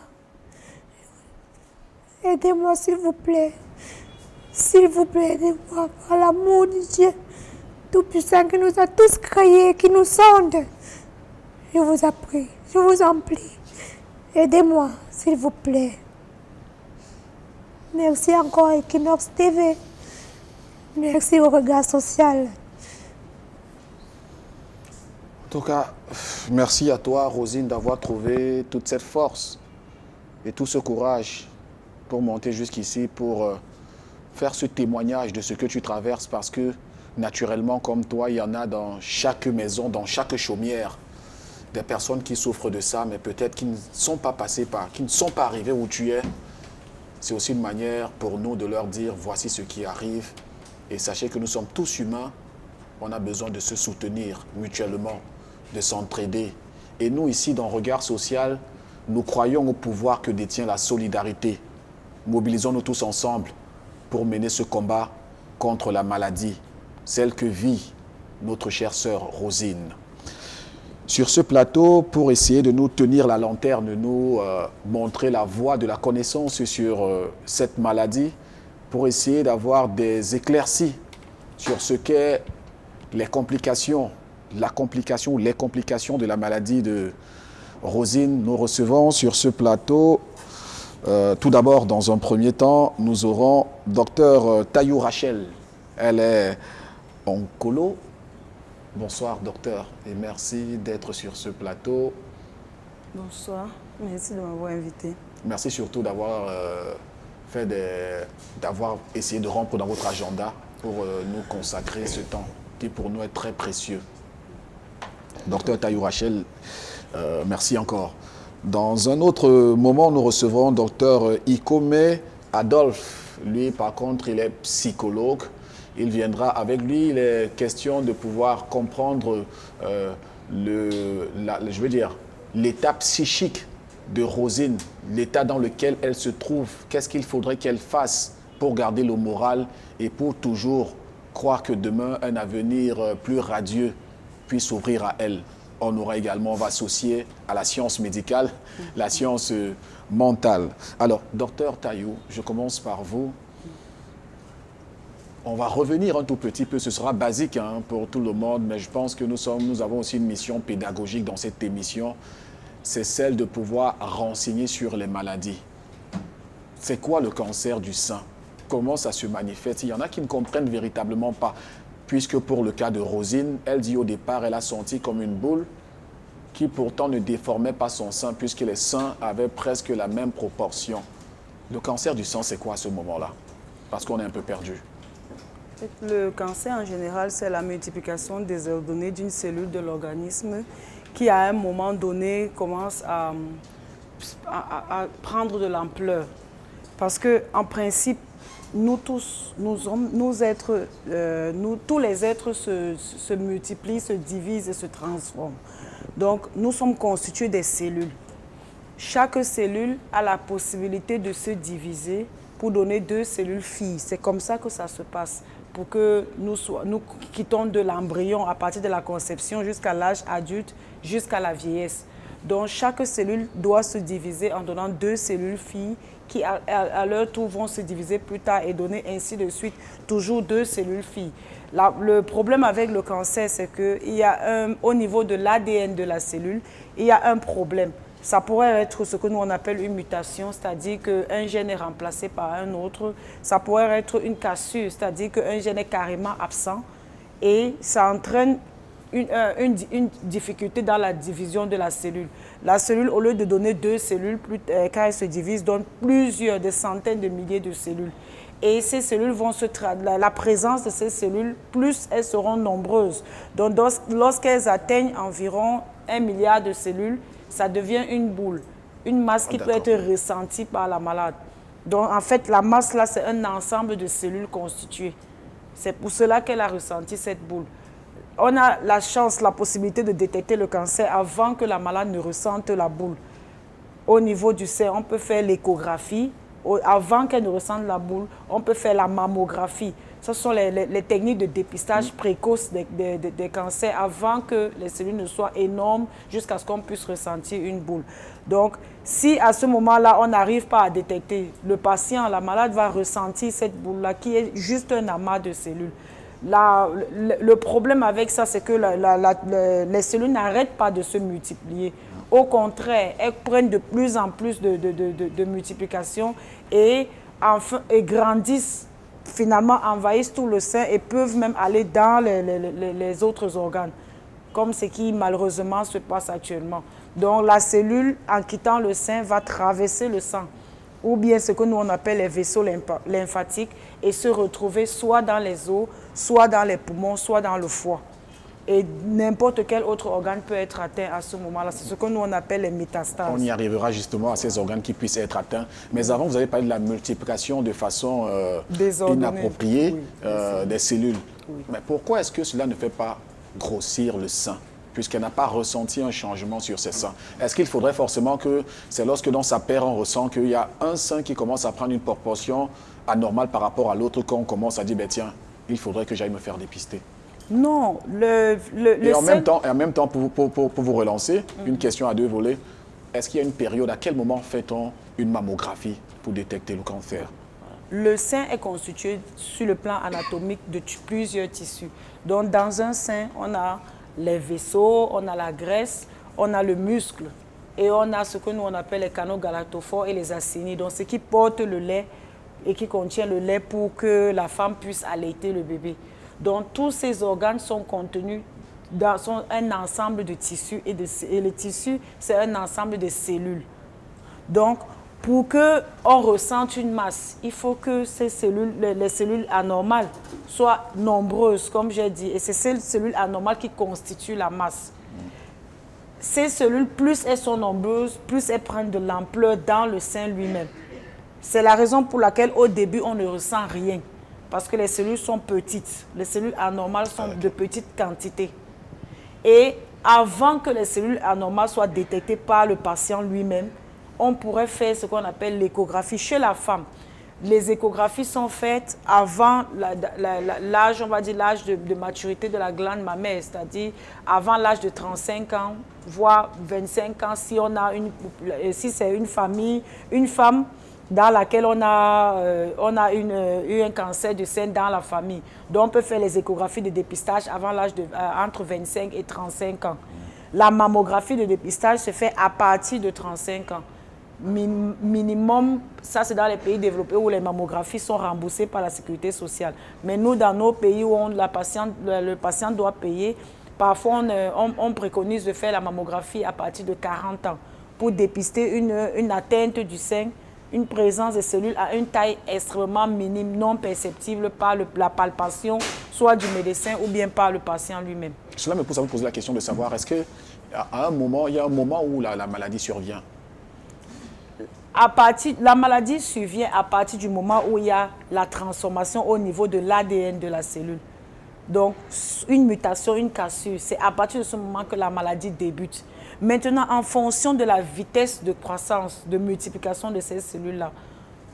Speaker 2: Aidez-moi, s'il vous plaît. S'il vous plaît, aidez-moi par l'amour de Dieu Tout-Puissant qui nous a tous créés, qui nous sonde. Je vous en prie, je vous en prie. Aidez-moi, s'il vous plaît. Merci encore à Equinox TV. Merci au Regard Social.
Speaker 1: En tout cas, merci à toi, Rosine, d'avoir trouvé toute cette force et tout ce courage pour monter jusqu'ici, pour faire ce témoignage de ce que tu traverses, parce que naturellement, comme toi, il y en a dans chaque maison, dans chaque chaumière, des personnes qui souffrent de ça, mais peut-être qui ne sont pas passées par, qui ne sont pas arrivées où tu es. C'est aussi une manière pour nous de leur dire, voici ce qui arrive. Et sachez que nous sommes tous humains, on a besoin de se soutenir mutuellement, de s'entraider. Et nous, ici, dans Regard Social, nous croyons au pouvoir que détient la solidarité. Mobilisons-nous tous ensemble pour mener ce combat contre la maladie, celle que vit notre chère sœur Rosine. Sur ce plateau, pour essayer de nous tenir la lanterne, nous montrer la voie de la connaissance sur cette maladie, pour essayer d'avoir des éclaircies sur ce qu'est les complications de la maladie de Rosine. Nous recevons sur ce plateau, tout d'abord, dans un premier temps, nous aurons Dr Tayou Rachel. Elle est oncolo. Bonsoir, docteur, et merci d'être sur ce plateau.
Speaker 8: Bonsoir, merci de m'avoir invité.
Speaker 1: Merci surtout d'avoir d'avoir essayé de remplir dans votre agenda pour nous consacrer ce temps qui pour nous est très précieux. Docteur Tayou Rachel, merci encore. Dans un autre moment, nous recevrons Docteur Ikome Adolphe. Lui, par contre, il est psychologue. Il viendra avec lui. Il est question de pouvoir comprendre l'état psychique de Rosine, l'état dans lequel elle se trouve. Qu'est-ce qu'il faudrait qu'elle fasse pour garder le moral et pour toujours croire que demain, un avenir plus radieux puisse s'ouvrir à elle. On va associer à la science médicale, la science mentale. Alors, docteur Tayou, je commence par vous. On va revenir un tout petit peu, ce sera basique pour tout le monde, mais je pense que nous avons aussi une mission pédagogique dans cette émission. C'est celle de pouvoir renseigner sur les maladies. C'est quoi le cancer du sein? Comment ça se manifeste? Il y en a qui ne comprennent véritablement pas. Puisque pour le cas de Rosine, elle dit au départ, elle a senti comme une boule qui pourtant ne déformait pas son sein puisque les seins avaient presque la même proportion. Le cancer du sein, c'est quoi à ce moment-là? Parce qu'on est un peu perdu.
Speaker 8: Le cancer en général, c'est la multiplication désordonnée d'une cellule de l'organisme qui à un moment donné commence à prendre de l'ampleur. Parce qu'en principe, nous tous, tous les êtres se multiplient, se divisent et se transforment. Donc, nous sommes constitués des cellules. Chaque cellule a la possibilité de se diviser pour donner 2 cellules filles. C'est comme ça que ça se passe. Pour que nous quittons de l'embryon à partir de la conception jusqu'à l'âge adulte, jusqu'à la vieillesse. Donc, chaque cellule doit se diviser en donnant 2 cellules filles qui, à leur tour, vont se diviser plus tard et donner ainsi de suite toujours 2 cellules filles. Le problème avec le cancer, c'est qu'au niveau de l'ADN de la cellule, il y a un problème. Ça pourrait être ce que nous on appelle une mutation, c'est-à-dire qu'un gène est remplacé par un autre. Ça pourrait être une cassure, c'est-à-dire qu'un gène est carrément absent et ça entraîne une difficulté dans la division de la cellule. La cellule, au lieu de donner 2 cellules, quand elle se divise, donne des centaines de milliers de cellules. Et ces cellules vont la présence de ces cellules, plus elles seront nombreuses. Donc, lorsqu'elles atteignent environ 1 milliard de cellules, ça devient une boule, une masse qui peut être ressentie par la malade. Donc, en fait, la masse, là, c'est un ensemble de cellules constituées. C'est pour cela qu'elle a ressenti cette boule. On a la chance, la possibilité de détecter le cancer avant que la malade ne ressente la boule. Au niveau du sein, on peut faire l'échographie. Avant qu'elle ne ressente la boule, on peut faire la mammographie. Ce sont les techniques de dépistage précoce des cancers avant que les cellules ne soient énormes jusqu'à ce qu'on puisse ressentir une boule. Donc, si à ce moment-là, on n'arrive pas à détecter, le patient, la malade va ressentir cette boule-là qui est juste un amas de cellules. Le problème avec ça, c'est que les cellules n'arrêtent pas de se multiplier. Au contraire, elles prennent de plus en plus de multiplication et grandissent, finalement envahissent tout le sein et peuvent même aller dans les autres organes, comme ce qui malheureusement se passe actuellement. Donc la cellule, en quittant le sein, va traverser le sang, ou bien ce que nous on appelle les vaisseaux lymphatiques, et se retrouver soit dans les os, soit dans les poumons, soit dans le foie. Et n'importe quel autre organe peut être atteint à ce moment-là. C'est ce que nous on appelle les métastases. On
Speaker 1: y arrivera justement à ces organes qui puissent être atteints. Mais avant, vous avez parlé de la multiplication de façon inappropriée des cellules. Oui. Mais pourquoi est-ce que cela ne fait pas grossir le sein, puisqu'elle n'a pas ressenti un changement sur ses seins? Est-ce qu'il faudrait forcément que c'est lorsque dans sa paire on ressent qu'il y a un sein qui commence à prendre une proportion anormale par rapport à l'autre qu'on commence à dire, ben tiens, il faudrait que j'aille me faire dépister?
Speaker 8: Non,
Speaker 1: et en même temps, pour vous relancer, une question à 2 volets. Est-ce qu'il y a une période, à quel moment fait-on une mammographie pour détecter le cancer?
Speaker 8: Le sein est constitué sur le plan anatomique de plusieurs tissus. Donc dans un sein, on a les vaisseaux, on a la graisse, on a le muscle et on a ce que nous on appelle les canaux galactophores et les acénies, donc ce qui porte le lait et qui contient le lait pour que la femme puisse allaiter le bébé. Donc, tous ces organes sont contenus dans un ensemble de tissus et le tissu, c'est un ensemble de cellules. Donc, Pour qu'on ressente une masse, il faut que ces cellules, les cellules anormales soient nombreuses, comme j'ai dit. Et c'est ces cellules anormales qui constituent la masse. Ces cellules, plus elles sont nombreuses, plus elles prennent de l'ampleur dans le sein lui-même. C'est la raison pour laquelle, au début, on ne ressent rien. Parce que les cellules sont petites. Les cellules anormales sont de petites quantités. Et avant que les cellules anormales soient détectées par le patient lui-même, on pourrait faire ce qu'on appelle l'échographie chez la femme. Les échographies sont faites avant l'âge, on va dire l'âge de maturité de la glande mammaire, c'est-à-dire avant l'âge de 35 ans, voire 25 ans, si c'est une famille, une femme dans laquelle on a eu un cancer du sein dans la famille. Donc on peut faire les échographies de dépistage avant l'âge de entre 25 et 35 ans. La mammographie de dépistage se fait à partir de 35 ans. Minimum, ça c'est dans les pays développés où les mammographies sont remboursées par la sécurité sociale. Mais nous, dans nos pays où le patient doit payer, parfois on préconise de faire la mammographie à partir de 40 ans pour dépister une atteinte du sein, une présence de cellules à une taille extrêmement minime, non perceptible par la palpation, soit du médecin ou bien par le patient lui-même.
Speaker 1: Cela me pousse à vous poser la question de savoir, est-ce qu'il y a un moment où la maladie survient?
Speaker 8: La maladie survient à partir du moment où il y a la transformation au niveau de l'ADN de la cellule. Donc, une mutation, une cassure, c'est à partir de ce moment que la maladie débute. Maintenant, en fonction de la vitesse de croissance, de multiplication de ces cellules-là,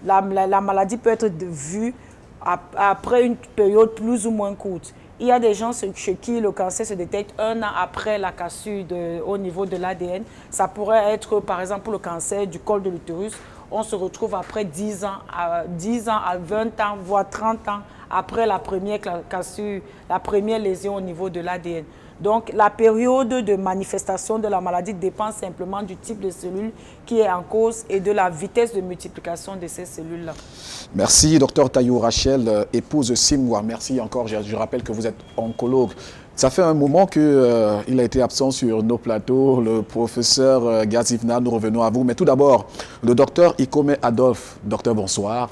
Speaker 8: la maladie peut être vue après une période plus ou moins courte. Il y a des gens chez qui le cancer se détecte 1 an après la cassure au niveau de l'ADN. Ça pourrait être, par exemple, pour le cancer du col de l'utérus, on se retrouve après 10 ans à 20 ans, voire 30 ans après la première cassure, la première lésion au niveau de l'ADN. Donc, la période de manifestation de la maladie dépend simplement du type de cellule qui est en cause et de la vitesse de multiplication de ces cellules-là.
Speaker 1: Merci, Dr Tayo Rachel, épouse Simwa. Merci encore. Je rappelle que vous êtes oncologue. Ça fait un moment qu'il a été absent sur nos plateaux. Le professeur Gazivna, nous revenons à vous. Mais tout d'abord, le docteur Ikome Adolphe. Docteur, bonsoir.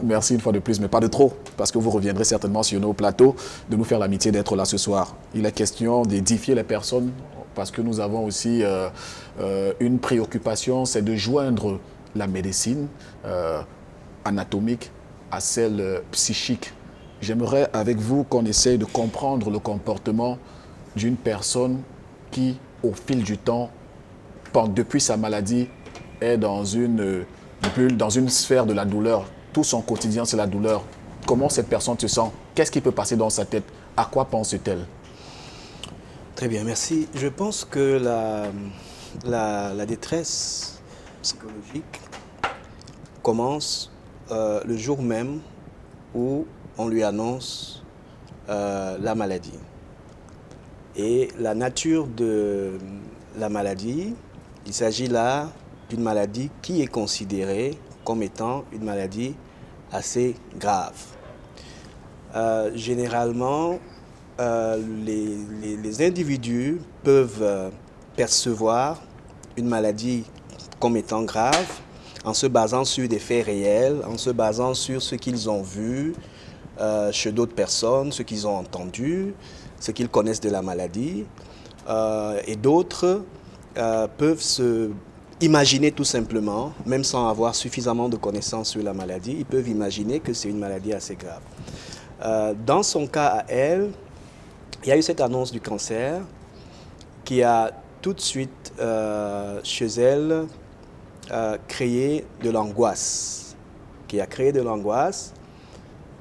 Speaker 1: Merci une fois de plus, mais pas de trop, parce que vous reviendrez certainement sur nos plateaux, de nous faire l'amitié d'être là ce soir. Il est question d'édifier les personnes, parce que nous avons aussi une préoccupation, c'est de joindre la médecine anatomique à celle psychique. J'aimerais avec vous qu'on essaye de comprendre le comportement d'une personne qui, au fil du temps, depuis sa maladie, est dans une bulle, dans une sphère de la douleur. Tout son quotidien, c'est la douleur. Comment cette personne se sent? Qu'est-ce qui peut passer dans sa tête? À quoi pense-t-elle?
Speaker 9: Très bien, merci. Je pense que la détresse psychologique commence le jour même où on lui annonce la maladie. Et la nature de la maladie, il s'agit là d'une maladie qui est considérée comme étant une maladie assez grave. Généralement, les individus peuvent percevoir une maladie comme étant grave en se basant sur des faits réels, en se basant sur ce qu'ils ont vu chez d'autres personnes, ce qu'ils ont entendu, ce qu'ils connaissent de la maladie. Et d'autres peuvent se imaginer tout simplement, même sans avoir suffisamment de connaissances sur la maladie, ils peuvent imaginer que c'est une maladie assez grave. Dans son cas à elle, il y a eu cette annonce du cancer qui a tout de suite chez elle créé de l'angoisse,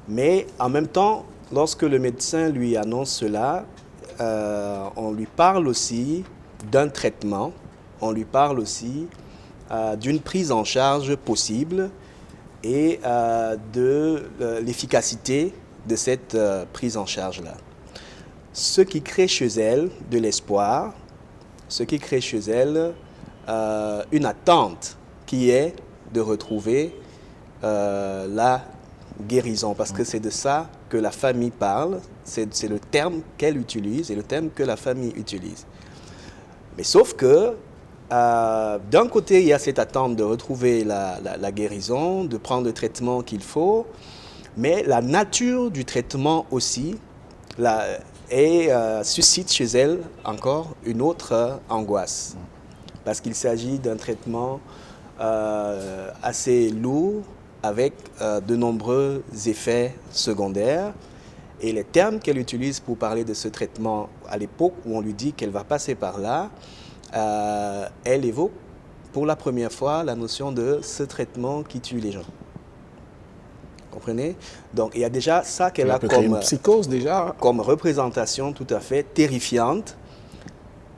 Speaker 9: mais en même temps, lorsque le médecin lui annonce cela, on lui parle aussi d'un traitement, on lui parle aussi d'une prise en charge possible et de l'efficacité de cette prise en charge-là. Ce qui crée chez elle de l'espoir, ce qui crée chez elle une attente qui est de retrouver la guérison, parce que c'est de ça que la famille parle, c'est le terme qu'elle utilise et le terme que la famille utilise. Mais sauf que d'un côté, il y a cette attente de retrouver la guérison, de prendre le traitement qu'il faut, mais la nature du traitement aussi suscite chez elle encore une autre angoisse. Parce qu'il s'agit d'un traitement assez lourd, avec de nombreux effets secondaires. Et les termes qu'elle utilise pour parler de ce traitement, à l'époque où on lui dit qu'elle va passer par là, elle évoque pour la première fois la notion de ce traitement qui tue les gens. Comprenez? Donc il y a déjà ça qu'elle a comme
Speaker 1: une psychose déjà,
Speaker 9: comme représentation tout à fait terrifiante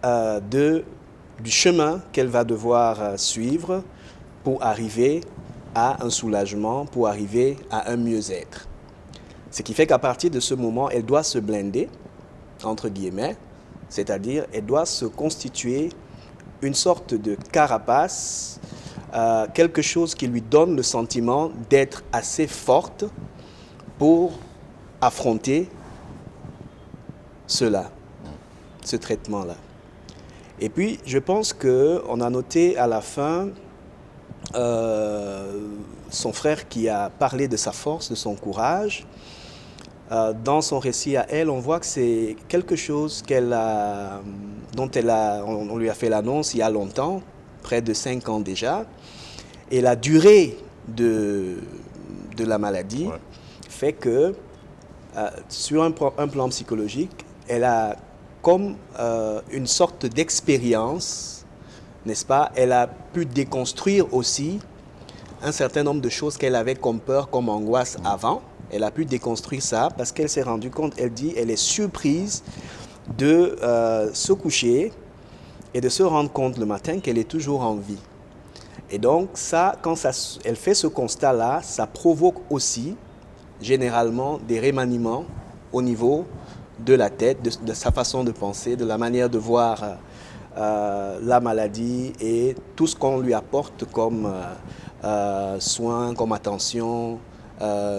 Speaker 9: du chemin qu'elle va devoir suivre pour arriver à un soulagement, pour arriver à un mieux-être. Ce qui fait qu'à partir de ce moment, elle doit se blinder, entre guillemets, c'est-à-dire elle doit se constituer une sorte de carapace, quelque chose qui lui donne le sentiment d'être assez forte pour affronter cela, ce traitement-là. Et puis, je pense qu'on a noté à la fin son frère qui a parlé de sa force, de son courage. Dans son récit à elle, on voit que c'est quelque chose dont on lui a fait l'annonce il y a longtemps, près de 5 ans déjà. Et la durée de la maladie fait que, sur un plan psychologique, elle a comme une sorte d'expérience, n'est-ce pas? Elle a pu déconstruire aussi un certain nombre de choses qu'elle avait comme peur, comme angoisse avant. Elle a pu déconstruire ça parce qu'elle s'est rendue compte, elle dit, elle est surprise de se coucher et de se rendre compte le matin qu'elle est toujours en vie. Et donc ça, quand elle fait ce constat-là, ça provoque aussi généralement des remaniements au niveau de la tête, de sa façon de penser, de la manière de voir la maladie et tout ce qu'on lui apporte comme soins, comme attention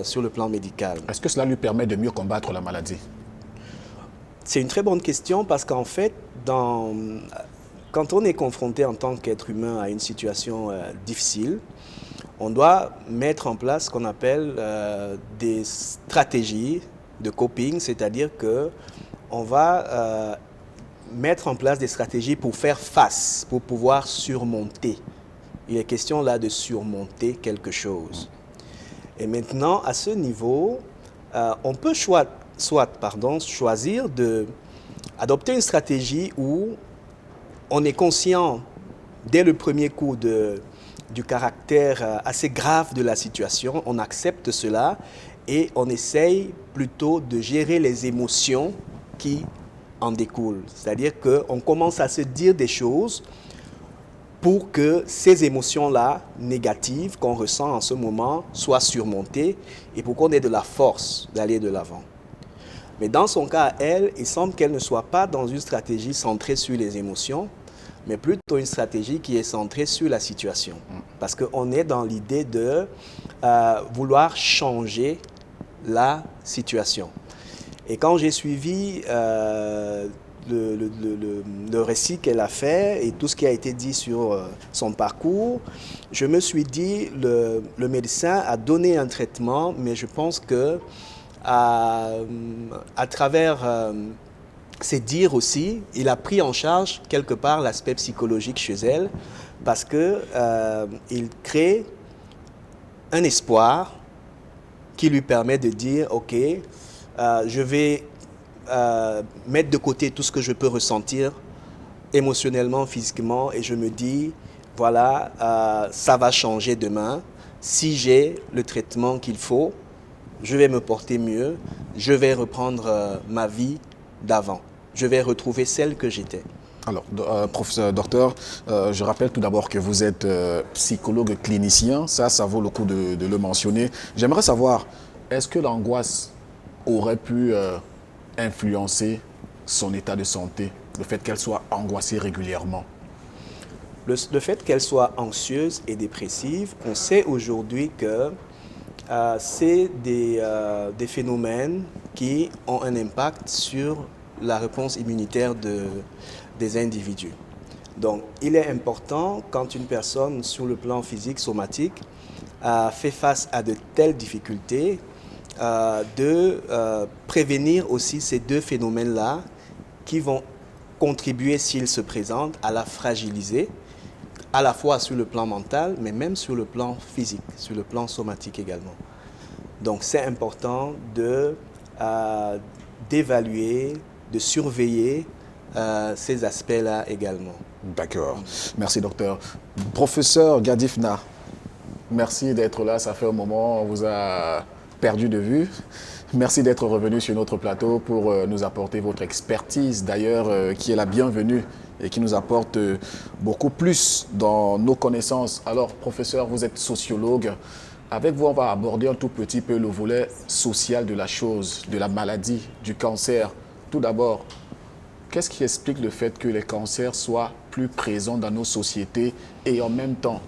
Speaker 9: sur le plan médical.
Speaker 1: Est-ce que cela lui permet de mieux combattre la maladie?
Speaker 9: C'est une très bonne question parce qu'en fait, quand on est confronté en tant qu'être humain à une situation difficile, on doit mettre en place ce qu'on appelle des stratégies de coping, c'est-à-dire qu'on va mettre en place des stratégies pour faire face, pour pouvoir surmonter. Il est question là de surmonter quelque chose. Et maintenant, à ce niveau, on peut choisir d'adopter une stratégie où on est conscient dès le premier coup du caractère assez grave de la situation, on accepte cela et on essaye plutôt de gérer les émotions qui en découlent. C'est-à-dire qu'on commence à se dire des choses pour que ces émotions-là négatives qu'on ressent en ce moment soient surmontées et pour qu'on ait de la force d'aller de l'avant. Mais dans son cas, elle, il semble qu'elle ne soit pas dans une stratégie centrée sur les émotions, mais plutôt une stratégie qui est centrée sur la situation. Parce qu'on est dans l'idée de vouloir changer la situation. Et quand j'ai suivi le récit qu'elle a fait et tout ce qui a été dit sur son parcours, je me suis dit, le médecin a donné un traitement, mais je pense que à travers ses dires aussi, il a pris en charge quelque part l'aspect psychologique chez elle parce qu'il crée un espoir qui lui permet de dire « Ok, je vais mettre de côté tout ce que je peux ressentir émotionnellement, physiquement et je me dis « Voilà, ça va changer demain. Si j'ai le traitement qu'il faut, je vais me porter mieux, je vais reprendre ma vie d'avant. Je vais retrouver celle que j'étais. »
Speaker 1: Alors, professeur, docteur, je rappelle tout d'abord que vous êtes psychologue clinicien. Ça vaut le coup de le mentionner. J'aimerais savoir, est-ce que l'angoisse aurait pu influencer son état de santé, le fait qu'elle soit angoissée régulièrement?
Speaker 9: Le fait qu'elle soit anxieuse et dépressive, on sait aujourd'hui que c'est des phénomènes qui ont un impact sur la réponse immunitaire des individus. Donc, il est important, quand une personne, sur le plan physique, somatique, fait face à de telles difficultés, de prévenir aussi ces deux phénomènes-là qui vont contribuer, s'ils se présentent, à la fragiliser, à la fois sur le plan mental, mais même sur le plan physique, sur le plan somatique également. Donc, c'est important d'évaluer, de surveiller ces aspects-là également.
Speaker 1: D'accord. Merci, docteur. Professeur Gadifna, merci d'être là. Ça fait un moment, on vous a perdu de vue. Merci d'être revenu sur notre plateau pour nous apporter votre expertise, d'ailleurs, qui est la bienvenue et qui nous apporte beaucoup plus dans nos connaissances. Alors, professeur, vous êtes sociologue. Avec vous, on va aborder un tout petit peu le volet social de la chose, de la maladie, du cancer. Tout d'abord, qu'est-ce qui explique le fait que les cancers soient plus présents dans nos sociétés et en même temps,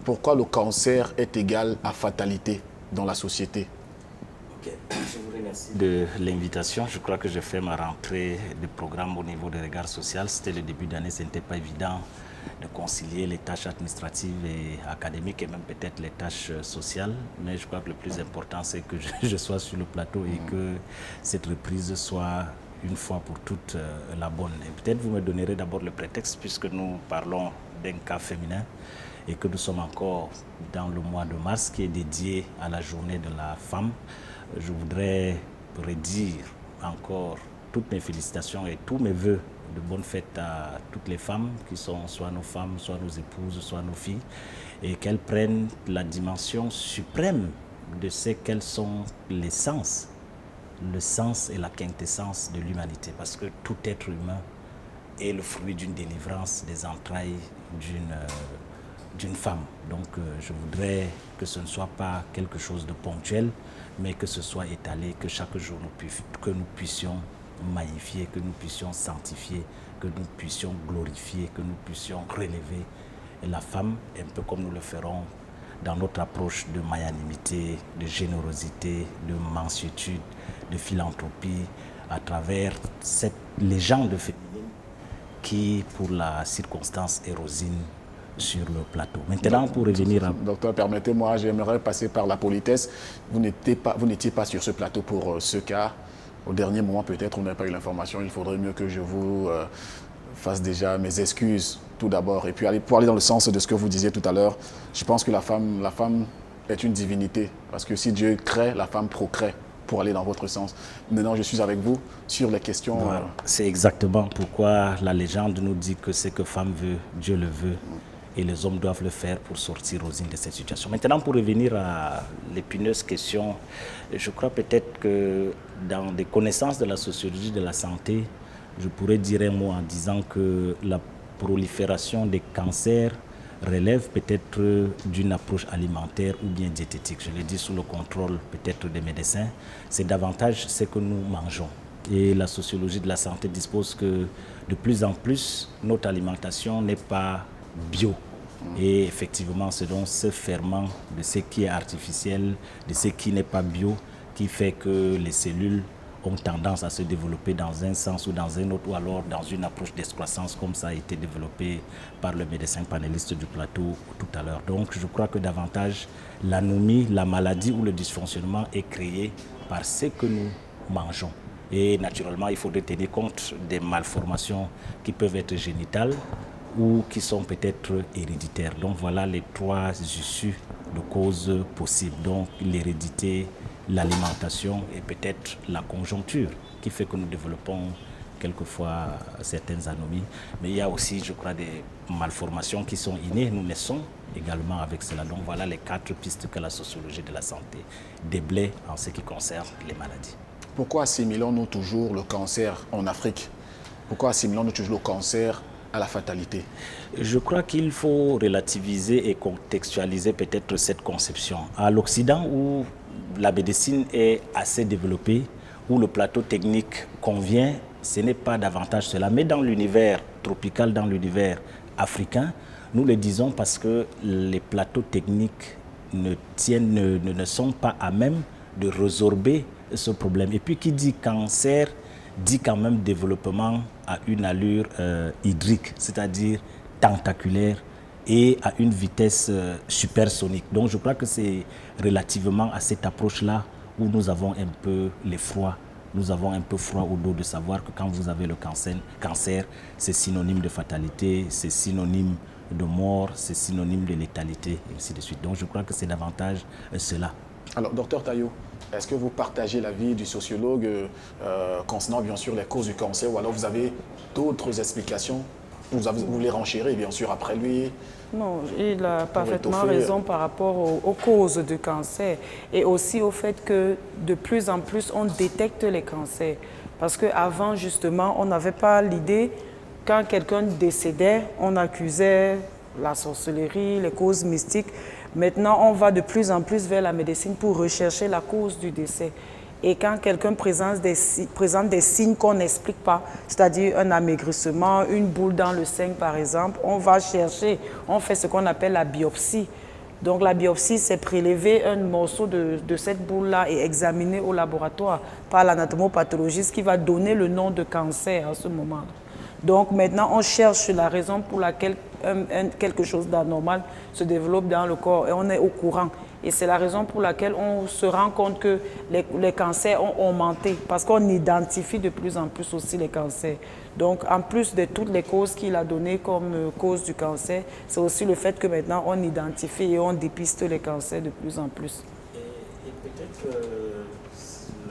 Speaker 1: pourquoi le cancer est égal à fatalité dans la société?
Speaker 10: Okay. Je vous remercie de l'invitation. Je crois que j'ai fait ma rentrée de programme au niveau des regards sociaux. C'était le début d'année, ce n'était pas évident de concilier les tâches administratives et académiques et même peut-être les tâches sociales. Mais je crois que le plus important, c'est que je sois sur le plateau et que cette reprise soit une fois pour toutes la bonne. Et peut-être vous me donnerez d'abord le prétexte puisque nous parlons d'un cas féminin et que nous sommes encore dans le mois de mars qui est dédié à la journée de la femme. Je voudrais redire encore toutes mes félicitations et tous mes voeux de bonne fête à toutes les femmes qui sont soit nos femmes, soit nos épouses, soit nos filles, et qu'elles prennent la dimension suprême de ce qu'elles sont l'essence, le sens et la quintessence de l'humanité, parce que tout être humain est le fruit d'une délivrance des entrailles d'une femme. Donc je voudrais que ce ne soit pas quelque chose de ponctuel, mais que ce soit étalé, que chaque jour que nous puissions magnifier, que nous puissions sanctifier, que nous puissions glorifier, que nous puissions relever la femme, un peu comme nous le ferons dans notre approche de magnanimité, de générosité, de mansuétude, de philanthropie, à travers cette légende féminine qui, pour la circonstance, est Rosine sur le plateau. Maintenant, pour revenir à...
Speaker 1: Docteur, permettez-moi, j'aimerais passer par la politesse. Vous n'étiez pas sur ce plateau pour ce cas. Au dernier moment, peut-être, on n'a pas eu l'information. Il faudrait mieux que je vous fasse déjà mes excuses tout d'abord. Et puis, pour aller dans le sens de ce que vous disiez tout à l'heure, je pense que la femme est une divinité. Parce que si Dieu crée, la femme procrée, pour aller dans votre sens. Maintenant, je suis avec vous sur les questions...
Speaker 10: Voilà. C'est exactement pourquoi la légende nous dit que ce que femme veut, Dieu le veut. Et les hommes doivent le faire pour sortir Rosine de cette situation. Maintenant, pour revenir à l'épineuse question, je crois peut-être que dans des connaissances de la sociologie de la santé, je pourrais dire un mot en disant que la prolifération des cancers relève peut-être d'une approche alimentaire ou bien diététique. Je l'ai dit sous le contrôle peut-être des médecins. C'est davantage ce que nous mangeons. Et la sociologie de la santé dispose que de plus en plus, notre alimentation n'est pas bio. Et effectivement, c'est donc ce ferment de ce qui est artificiel, de ce qui n'est pas bio, qui fait que les cellules ont tendance à se développer dans un sens ou dans un autre, ou alors dans une approche d'excroissance comme ça a été développé par le médecin panéliste du plateau tout à l'heure. Donc je crois que davantage l'anomie, la maladie ou le dysfonctionnement est créé par ce que nous mangeons. Et naturellement, il faudrait tenir compte des malformations qui peuvent être génitales ou qui sont peut-être héréditaires. Donc voilà les trois issues de causes possibles. Donc l'hérédité, l'alimentation et peut-être la conjoncture qui fait que nous développons quelquefois certaines anomies. Mais il y a aussi, je crois, des malformations qui sont innées. Nous naissons également avec cela. Donc voilà les 4 pistes que la sociologie de la santé déblaye en ce qui concerne les maladies.
Speaker 1: Pourquoi assimilons-nous toujours le cancer en Afrique? Pourquoi assimilons-nous toujours le cancer à la fatalité?
Speaker 10: Je crois qu'il faut relativiser et contextualiser peut-être cette conception. À l'Occident, où la médecine est assez développée, où le plateau technique convient, ce n'est pas davantage cela. Mais dans l'univers tropical, dans l'univers africain, nous le disons parce que les plateaux techniques ne sont pas à même de résorber ce problème. Et puis qui dit cancer dit quand même développement à une allure hydrique, c'est-à-dire tentaculaire et à une vitesse supersonique. Donc je crois que c'est relativement à cette approche-là où nous avons un peu l'effroi. Nous avons un peu froid au dos de savoir que quand vous avez le cancer, c'est synonyme de fatalité, c'est synonyme de mort, c'est synonyme de létalité, et ainsi de suite. Donc je crois que c'est davantage cela.
Speaker 1: Alors, docteur Tayo, est-ce que vous partagez l'avis du sociologue concernant bien sûr les causes du cancer, ou alors vous avez d'autres explications? Vous voulez renchérir bien sûr après lui?
Speaker 8: Non, il a parfaitement raison par rapport aux causes du cancer et aussi au fait que de plus en plus on détecte les cancers. Parce qu'avant justement, on n'avait pas l'idée, quand quelqu'un décédait, on accusait la sorcellerie, les causes mystiques. Maintenant, on va de plus en plus vers la médecine pour rechercher la cause du décès. Et quand quelqu'un présente des signes qu'on n'explique pas, c'est-à-dire un amaigrissement, une boule dans le sein par exemple, on va chercher, on fait ce qu'on appelle la biopsie. Donc la biopsie, c'est prélever un morceau de cette boule-là et examiner au laboratoire par l'anatomopathologiste qui va donner le nom de cancer à ce moment-là. Donc maintenant, on cherche la raison pour laquelle quelque chose d'anormal se développe dans le corps et on est au courant. Et c'est la raison pour laquelle on se rend compte que les cancers ont augmenté parce qu'on identifie de plus en plus aussi les cancers. Donc en plus de toutes les causes qu'il a données comme cause du cancer, c'est aussi le fait que maintenant on identifie et on dépiste les cancers de plus en plus.
Speaker 10: Et peut-être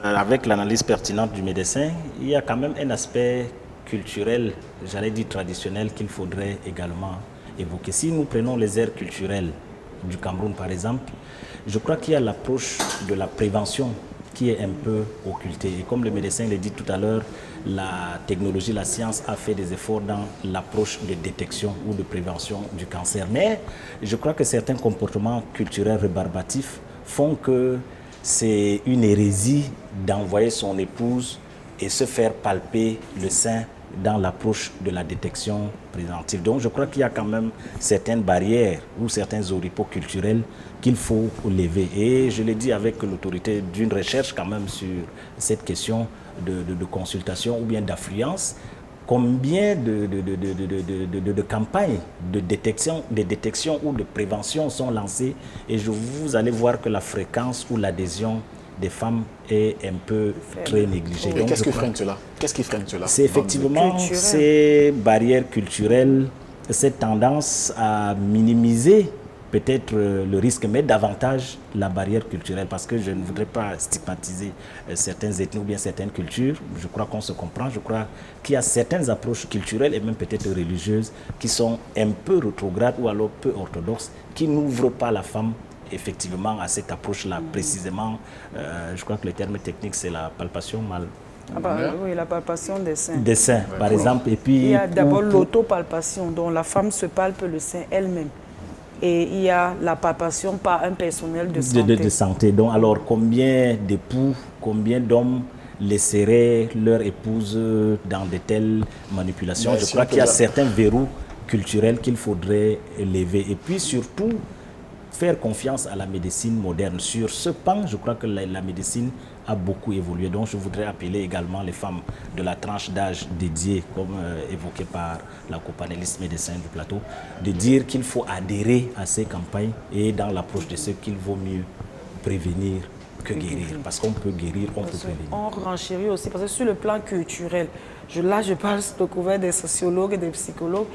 Speaker 10: avec l'analyse pertinente du médecin, il y a quand même un aspect culturel, j'allais dire traditionnel, qu'il faudrait également évoquer. Si nous prenons les aires culturelles du Cameroun par exemple, je crois qu'il y a l'approche de la prévention qui est un peu occultée. Et comme le médecin l'a dit tout à l'heure, la technologie, la science a fait des efforts dans l'approche de détection ou de prévention du cancer. Mais je crois que certains comportements culturels rébarbatifs font que c'est une hérésie d'envoyer son épouse et se faire palper le sein dans l'approche de la détection préventive. Donc je crois qu'il y a quand même certaines barrières ou certains oripeaux culturels qu'il faut lever. Et je l'ai dit avec l'autorité d'une recherche quand même sur cette question de consultation ou bien d'affluence. Combien de campagnes de détection ou de prévention sont lancées et vous allez voir que la fréquence ou l'adhésion des femmes est un peu très négligée.
Speaker 1: Et qu'est-ce qui freine cela?
Speaker 10: C'est effectivement ces barrières culturelles, cette tendance à minimiser peut-être le risque, mais davantage la barrière culturelle, parce que je ne voudrais pas stigmatiser certaines ethnies ou bien certaines cultures. Je crois qu'on se comprend. Je crois qu'il y a certaines approches culturelles et même peut-être religieuses qui sont un peu rétrogrades ou alors peu orthodoxes, qui n'ouvrent pas la femme effectivement à cette approche-là précisément. Je crois que le terme technique, c'est la palpation
Speaker 8: oui, la palpation des seins.
Speaker 10: Des seins, par exemple. Et puis,
Speaker 8: il y a d'abord l'autopalpation, dont la femme se palpe le sein elle-même. Et il y a la palpation par un personnel de santé.
Speaker 10: De santé. Donc, alors, combien d'époux, combien d'hommes laisseraient leur épouse dans de telles manipulations? Je crois qu'il y a certains verrous culturels qu'il faudrait lever. Et puis, surtout, faire confiance à la médecine moderne. Sur ce pan, je crois que la médecine a beaucoup évolué. Donc, je voudrais appeler également les femmes de la tranche d'âge dédiée, comme évoqué par la copanéliste médecin du plateau, de dire qu'il faut adhérer à ces campagnes et dans l'approche de ce qu'il vaut mieux prévenir que guérir. Parce qu'on peut guérir, on peut prévenir.
Speaker 8: On renchérit aussi, parce que sur le plan culturel, là je parle sous le couvert des sociologues et des psychologues,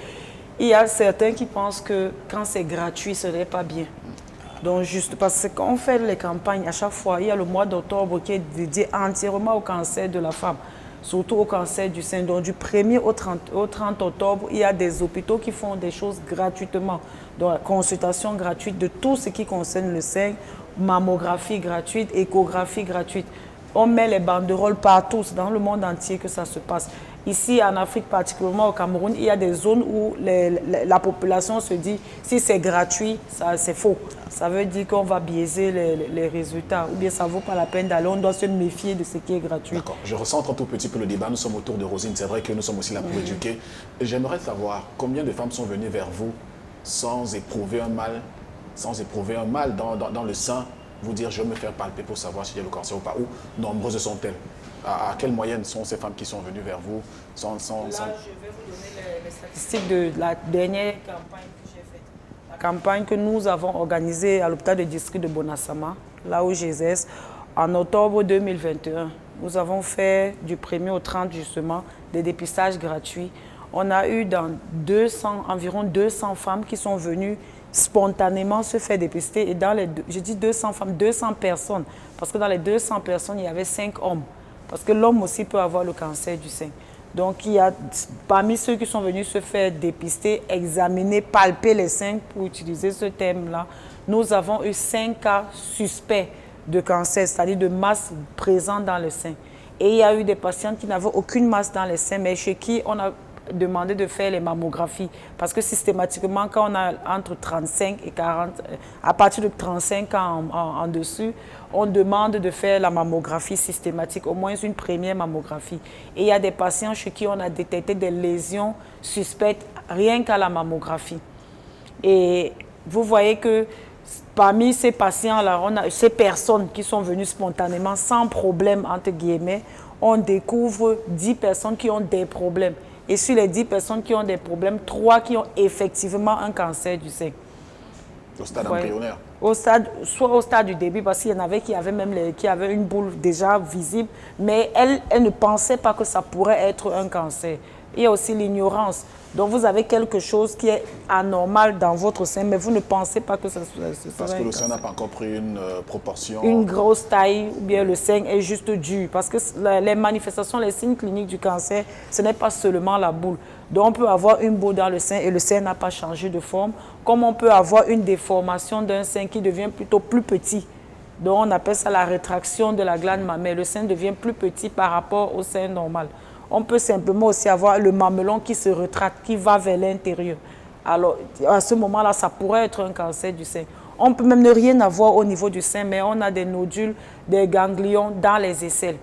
Speaker 8: il y a certains qui pensent que quand c'est gratuit, ce n'est pas bien. Donc juste parce qu'on fait les campagnes, à chaque fois, il y a le mois d'octobre qui est dédié entièrement au cancer de la femme, surtout au cancer du sein. Donc du 1er au 30 octobre, il y a des hôpitaux qui font des choses gratuitement. Donc consultation gratuite de tout ce qui concerne le sein, mammographie gratuite, échographie gratuite. On met les banderoles partout, c'est dans le monde entier que ça se passe. Ici, en Afrique, particulièrement au Cameroun, il y a des zones où la population se dit si c'est gratuit, c'est faux. Ça veut dire qu'on va biaiser les résultats. Ou bien ça ne vaut pas la peine d'aller, on doit se méfier de ce qui est gratuit.
Speaker 1: D'accord. Je recentre un tout petit peu le débat. Nous sommes autour de Rosine. C'est vrai que nous sommes aussi là pour éduquer. J'aimerais savoir combien de femmes sont venues vers vous sans éprouver un mal dans le sein vous dire je vais me faire palper pour savoir s'il y a le cancer ou pas? Ou nombreuses sont-elles? À quelle moyenne sont ces femmes qui sont venues vers vous?
Speaker 8: Là, je vais vous donner les statistiques de la dernière campagne que j'ai faite. La campagne que nous avons organisée à l'hôpital de district de Bonasama, là où j'exerce, en octobre 2021. Nous avons fait du 1er au 30 justement des dépistages gratuits. On a eu environ 200 femmes qui sont venues spontanément se faire dépister. Et dans je dis 200 femmes, 200 personnes. Parce que dans les 200 personnes, il y avait 5 hommes. Parce que l'homme aussi peut avoir le cancer du sein. Donc, il y a, parmi ceux qui sont venus se faire dépister, examiner, palper les seins, pour utiliser ce terme-là, nous avons eu 5 cas suspects de cancer, c'est-à-dire de masse présente dans le sein. Et il y a eu des patientes qui n'avaient aucune masse dans les seins, mais chez qui on a demandé de faire les mammographies. Parce que systématiquement, quand on a entre 35 et 40, à partir de 35 ans en dessus, on demande de faire la mammographie systématique, au moins une première mammographie. Et il y a des patients chez qui on a détecté des lésions suspectes rien qu'à la mammographie. Et vous voyez que parmi ces patients-là, on a ces personnes qui sont venues spontanément sans problème, entre guillemets, on découvre 10 personnes qui ont des problèmes. Et sur les 10 personnes qui ont des problèmes, 3 qui ont effectivement un cancer du sein.
Speaker 1: Au stade embryonnaire?
Speaker 8: Soit au stade du début, parce qu'il y en avait qui avaient même qui avaient une boule déjà visible, mais elle ne pensait pas que ça pourrait être un cancer. Il y a aussi l'ignorance. Donc vous avez quelque chose qui est anormal dans votre sein, mais vous ne pensez pas que ce soit
Speaker 1: parce que le sein n'a pas encore pris une proportion.
Speaker 8: Une grosse taille, ou bien le sein est juste dur. Parce que les manifestations, les signes cliniques du cancer, ce n'est pas seulement la boule. Donc on peut avoir une boule dans le sein et le sein n'a pas changé de forme, comme on peut avoir une déformation d'un sein qui devient plutôt plus petit. Donc on appelle ça la rétraction de la glande mammaire. Le sein devient plus petit par rapport au sein normal. On peut simplement aussi avoir le mamelon qui se retracte, qui va vers l'intérieur. Alors, à ce moment-là, ça pourrait être un cancer du sein. On peut même ne rien avoir au niveau du sein, mais on a des nodules, des ganglions dans les aisselles.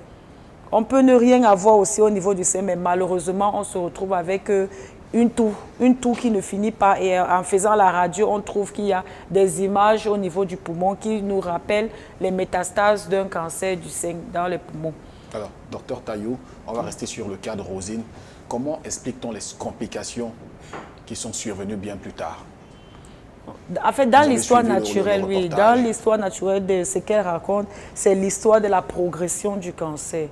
Speaker 8: On peut ne rien avoir aussi au niveau du sein, mais malheureusement, on se retrouve avec une toux qui ne finit pas. Et en faisant la radio, on trouve qu'il y a des images au niveau du poumon qui nous rappellent les métastases d'un cancer du sein dans les poumons.
Speaker 1: Alors, docteur Taillou, on va rester sur le cas de Rosine. Comment explique-t-on les complications qui sont survenues bien plus tard?
Speaker 8: En fait, dans l'histoire naturelle, oui, dans l'histoire naturelle de ce qu'elle raconte, c'est l'histoire de la progression du cancer.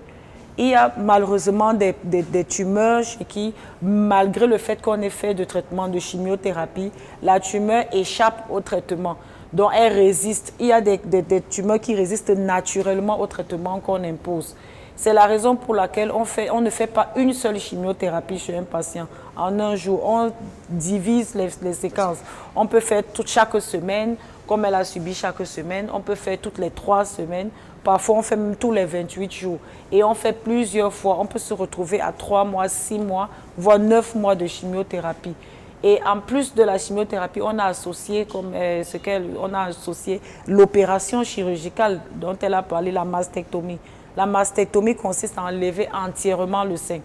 Speaker 8: Il y a malheureusement des tumeurs chez qui, malgré le fait qu'on ait fait de traitement de chimiothérapie, la tumeur échappe au traitement. Donc, elle résiste. Il y a des tumeurs qui résistent naturellement au traitement qu'on impose. C'est la raison pour laquelle on ne fait pas une seule chimiothérapie chez un patient en un jour. On divise les séquences. On peut faire chaque semaine, comme elle a subi chaque semaine. On peut faire toutes les 3 semaines. Parfois, on fait même tous les 28 jours. Et on fait plusieurs fois. On peut se retrouver à 3 mois, 6 mois, voire 9 mois de chimiothérapie. Et en plus de la chimiothérapie, on a associé, on a associé l'opération chirurgicale dont elle a parlé, la mastectomie. La mastectomie consiste à enlever entièrement le sein.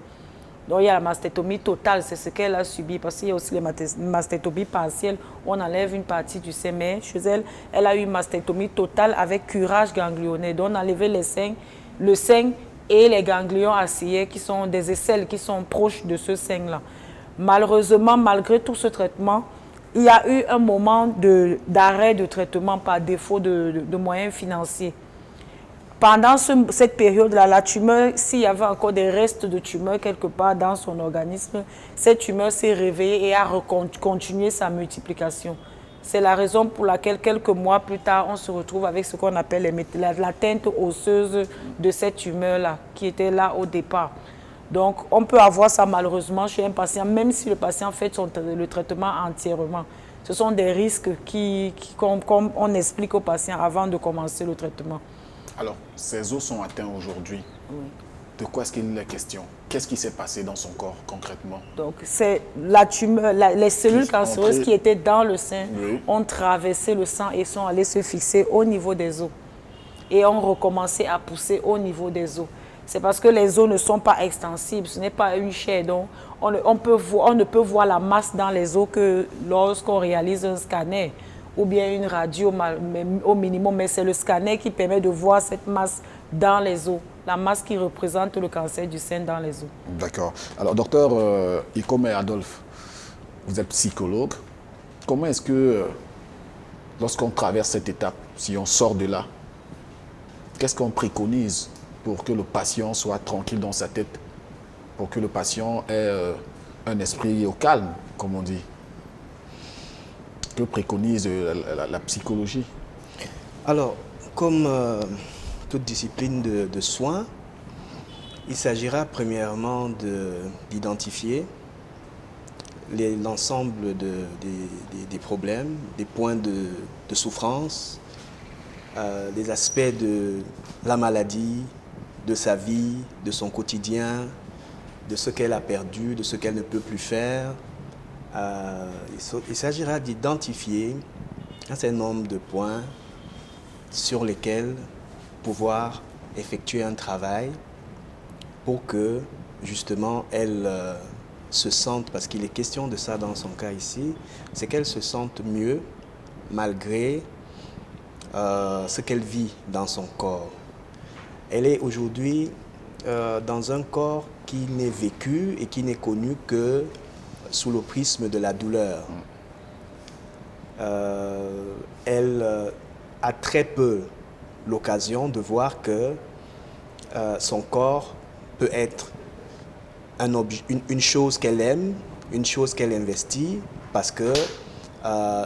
Speaker 8: Donc il y a la mastectomie totale, c'est ce qu'elle a subi, parce qu'il y a aussi les mastectomies partielles, où on enlève une partie du sein. Mais chez elle, elle a eu une mastectomie totale avec curage ganglionnaire. Donc on a enlevé le sein et les ganglions acériés, qui sont des aisselles qui sont proches de ce sein-là. Malheureusement, malgré tout ce traitement, il y a eu un moment d'arrêt de traitement par défaut de moyens financiers. Pendant cette période-là, la tumeur, s'il y avait encore des restes de tumeur quelque part dans son organisme, cette tumeur s'est réveillée et a continué sa multiplication. C'est la raison pour laquelle, quelques mois plus tard, on se retrouve avec ce qu'on appelle l'atteinte osseuse de cette tumeur-là, qui était là au départ. Donc, on peut avoir ça malheureusement chez un patient, même si le patient fait le traitement entièrement. Ce sont des risques comme on explique au patient avant de commencer le traitement.
Speaker 1: Alors, ces os sont atteints aujourd'hui. Oui. De quoi est-ce qu'il est question? Qu'est-ce qui s'est passé dans son corps concrètement? Donc, c'est la tumeur, les cellules cancéreuses qui étaient dans le sein ont traversé le sang et sont allées se fixer au niveau des os. Et ont recommencé à pousser au niveau des os. C'est parce que les os ne sont pas extensibles, ce n'est pas une chair. Donc, on ne peut voir la masse dans les os que lorsqu'on réalise un scanner
Speaker 8: ou bien une radio au minimum, mais c'est le scanner qui permet de voir cette masse dans les os, la masse qui représente le cancer du sein dans les os.
Speaker 1: D'accord. Alors, docteur Ikome Adolphe, vous êtes psychologue. Comment est-ce que, lorsqu'on traverse cette étape, si on sort de là, qu'est-ce qu'on préconise pour que le patient soit tranquille dans sa tête, pour que le patient ait un esprit au calme, comme on dit? Que préconise la psychologie?
Speaker 9: Alors, comme toute discipline de soins, il s'agira premièrement d'identifier l'ensemble des problèmes, des points de souffrance, les aspects de la maladie, de sa vie, de son quotidien, de ce qu'elle a perdu, de ce qu'elle ne peut plus faire. Il s'agira d'identifier un certain nombre de points sur lesquels pouvoir effectuer un travail pour que justement elle se sente, parce qu'il est question de ça dans son cas ici, c'est qu'elle se sente mieux malgré ce qu'elle vit dans son corps. Elle est aujourd'hui dans un corps qui n'est vécu et qui n'est connu que sous le prisme de la douleur. Elle a très peu l'occasion de voir que son corps peut être une chose qu'elle aime, une chose qu'elle investit, parce que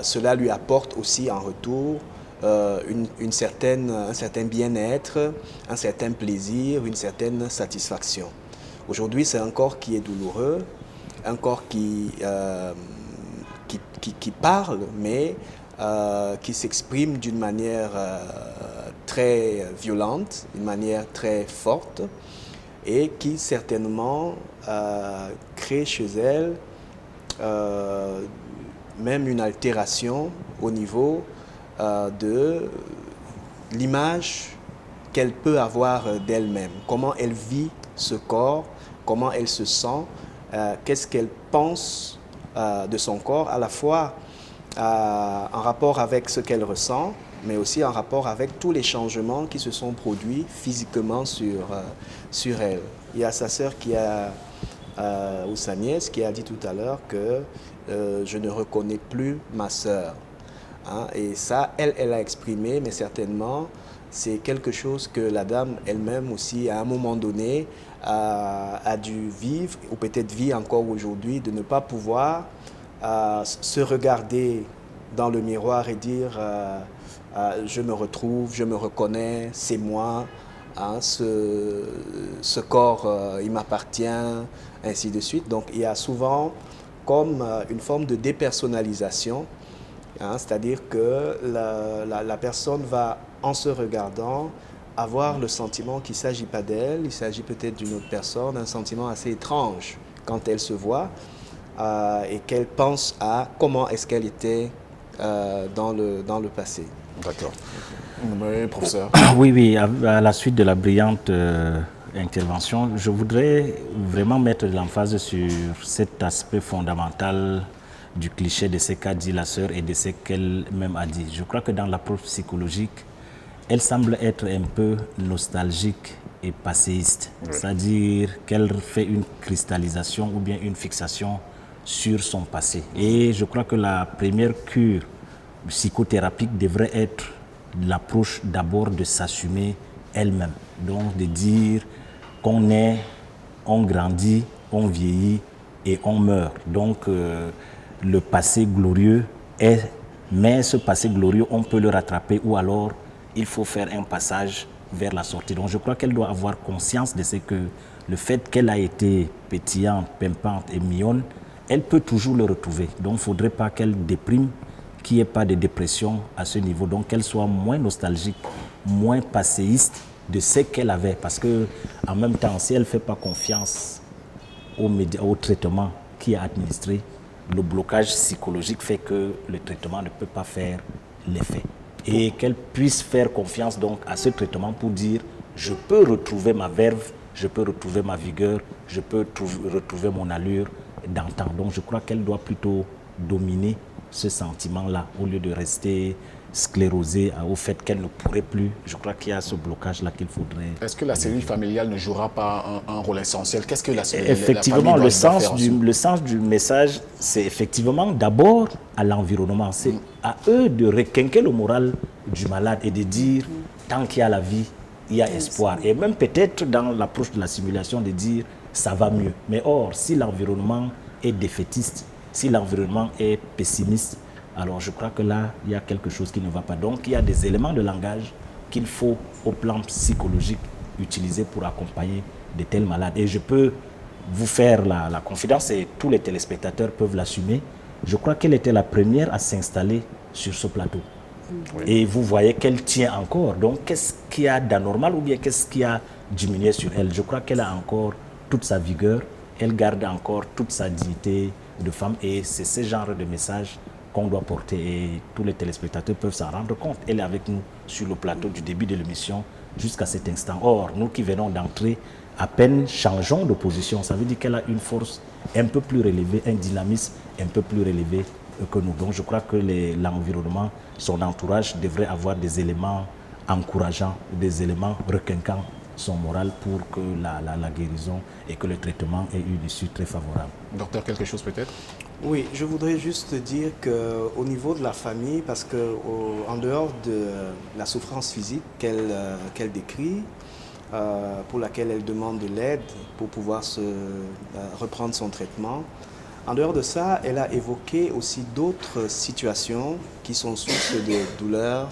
Speaker 9: cela lui apporte aussi en retour un certain bien-être, un certain plaisir, une certaine satisfaction. Aujourd'hui, c'est un corps qui est douloureux, un corps qui parle, mais qui s'exprime d'une manière très violente, d'une manière très forte, et qui certainement crée chez elle même une altération au niveau de l'image qu'elle peut avoir d'elle-même, comment elle vit ce corps, comment elle se sent, qu'est-ce qu'elle pense de son corps, à la fois en rapport avec ce qu'elle ressent, mais aussi en rapport avec tous les changements qui se sont produits physiquement sur elle. Il y a sa sœur ou sa nièce qui a dit tout à l'heure que je ne reconnais plus ma sœur. Hein, et ça, elle a exprimé, mais certainement, c'est quelque chose que la dame elle-même aussi, à un moment donné, a dû vivre, ou peut-être vit encore aujourd'hui, de ne pas pouvoir se regarder dans le miroir et dire je me retrouve, je me reconnais, c'est moi, hein, ce corps, il m'appartient, ainsi de suite. Donc il y a souvent comme une forme de dépersonnalisation, hein, c'est-à-dire que la personne va, en se regardant, avoir le sentiment qu'il ne s'agit pas d'elle, il s'agit peut-être d'une autre personne, un sentiment assez étrange quand elle se voit et qu'elle pense à comment est-ce qu'elle était dans le passé.
Speaker 1: D'accord. Oui, professeur.
Speaker 10: Oui, à la suite de la brillante intervention, je voudrais vraiment mettre l'emphase sur cet aspect fondamental du cliché de ce qu'a dit la sœur et de ce qu'elle-même a dit. Je crois que dans l'approche psychologique, elle semble être un peu nostalgique et passéiste. Oui. C'est-à-dire qu'elle fait une cristallisation ou bien une fixation sur son passé. Et je crois que la première cure psychothérapique devrait être l'approche d'abord de s'assumer elle-même. Donc de dire qu'on est, on grandit, on vieillit et on meurt. Donc le passé glorieux est, mais ce passé glorieux, on peut le rattraper ou alors il faut faire un passage vers la sortie. Donc je crois qu'elle doit avoir conscience de ce que le fait qu'elle a été pétillante, pimpante et mignonne, elle peut toujours le retrouver. Donc il ne faudrait pas qu'elle déprime, qu'il n'y ait pas de dépression à ce niveau. Donc qu'elle soit moins nostalgique, moins passéiste de ce qu'elle avait. Parce qu'en même temps, si elle ne fait pas confiance au traitement qui est administré, le blocage psychologique fait que le traitement ne peut pas faire l'effet. Et qu'elle puisse faire confiance donc à ce traitement pour dire je peux retrouver ma verve, je peux retrouver ma vigueur, je peux retrouver mon allure d'antan. Donc je crois qu'elle doit plutôt dominer ce sentiment-là, au lieu de rester sclérosée au fait qu'elle ne pourrait plus. Je crois qu'il y a ce blocage-là qu'il faudrait...
Speaker 1: Est-ce que la cellule familiale ne jouera pas un rôle essentiel? Qu'est-ce que la cellule
Speaker 10: Effectivement, le sens du message, c'est effectivement d'abord à l'environnement. C'est à eux de requinquer le moral du malade et de dire, tant qu'il y a la vie, il y a espoir. Et même peut-être dans l'approche de la simulation, de dire, ça va mieux. Mais or, si l'environnement est défaitiste, si l'environnement est pessimiste, alors je crois que là, il y a quelque chose qui ne va pas. Donc, il y a des éléments de langage qu'il faut, au plan psychologique, utiliser pour accompagner de tels malades. Et je peux vous faire la confidence, et tous les téléspectateurs peuvent l'assumer. Je crois qu'elle était la première à s'installer sur ce plateau. Oui. Et vous voyez qu'elle tient encore. Donc, qu'est-ce qu'il y a d'anormal ou bien qu'est-ce qui a diminué sur elle? Je crois qu'elle a encore toute sa vigueur, elle garde encore toute sa dignité de femme. Et c'est ce genre de message qu'on doit porter, et tous les téléspectateurs peuvent s'en rendre compte. Elle est avec nous sur le plateau du début de l'émission jusqu'à cet instant. Or, nous qui venons d'entrer, à peine changeons de position. Ça veut dire qu'elle a une force un peu plus relevée, un dynamisme un peu plus relevé que nous. Donc je crois que l'environnement, son entourage devrait avoir des éléments encourageants, des éléments requinquant son moral pour que la guérison et que le traitement ait une issue très favorable.
Speaker 1: Docteur, quelque chose peut-être?
Speaker 9: Oui, je voudrais juste dire qu'au niveau de la famille, parce qu'en dehors de la souffrance physique qu'elle décrit, pour laquelle elle demande de l'aide pour pouvoir reprendre son traitement, en dehors de ça, elle a évoqué aussi d'autres situations qui sont sources de douleurs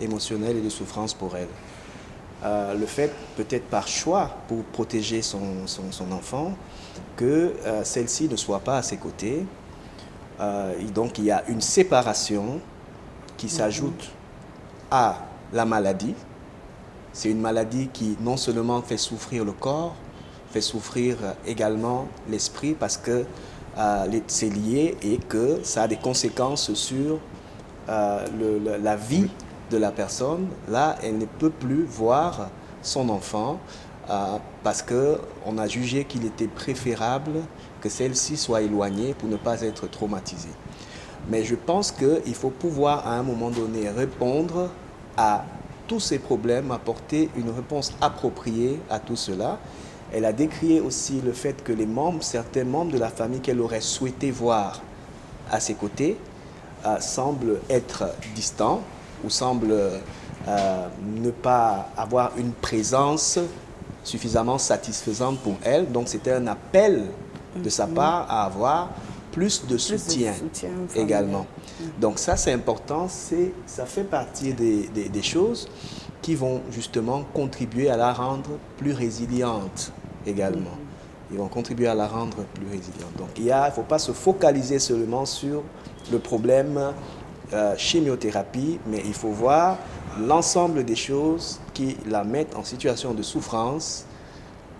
Speaker 9: émotionnelles et de souffrance pour elle. Le fait, peut-être par choix, pour protéger son enfant, que celle-ci ne soit pas à ses côtés. Et donc, il y a une séparation qui s'ajoute à la maladie. C'est une maladie qui non seulement fait souffrir le corps, fait souffrir également l'esprit, parce que c'est lié et que ça a des conséquences sur la vie de la personne. Là, elle ne peut plus voir son enfant parce qu'on a jugé qu'il était préférable que celle-ci soit éloignée pour ne pas être traumatisée. Mais je pense qu'il faut pouvoir à un moment donné répondre à tous ces problèmes, apporter une réponse appropriée à tout cela. Elle a décrié aussi le fait que certains membres de la famille qu'elle aurait souhaité voir à ses côtés semblent être distants ou semblent ne pas avoir une présence suffisamment satisfaisante pour elle. Donc c'était un appel de sa part à avoir plus de soutien également. Donc ça c'est important, ça fait partie des choses qui vont justement contribuer à la rendre plus résiliente également. Ils vont contribuer à la rendre plus résiliente. Donc il ne faut pas se focaliser seulement sur le problème chimiothérapie, mais il faut voir l'ensemble des choses qui la mettent en situation de souffrance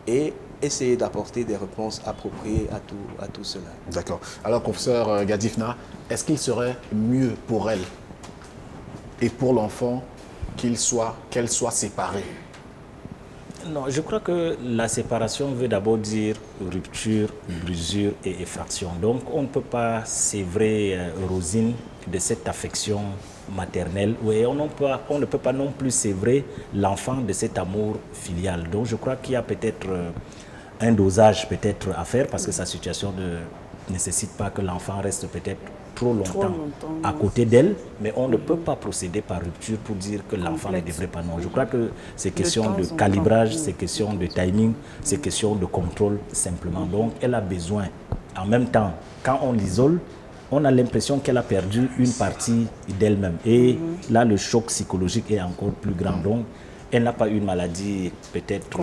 Speaker 9: et essayer d'apporter des réponses appropriées à tout cela.
Speaker 1: D'accord. Alors, professeur Gadifna, est-ce qu'il serait mieux pour elle et pour l'enfant qu'elle soit séparée?
Speaker 10: Non, je crois que la séparation veut d'abord dire rupture, brisure et effraction. Donc, on ne peut pas sévrer Rosine de cette affection maternelle, et on ne peut pas non plus sévrer l'enfant de cet amour filial. Donc, je crois qu'il y a peut-être un dosage peut-être à faire, parce que sa situation ne nécessite pas que l'enfant reste peut-être trop longtemps à côté d'elle, mais on ne peut pas procéder par rupture pour dire que l'enfant ne devrait pas. Non, je crois que c'est question de calibrage, c'est question de timing, c'est question de contrôle simplement. Donc, elle a besoin, en même temps, quand on l'isole, on a l'impression qu'elle a perdu une partie d'elle-même. Et là, le choc psychologique est encore plus grand. Donc, elle n'a pas une maladie peut-être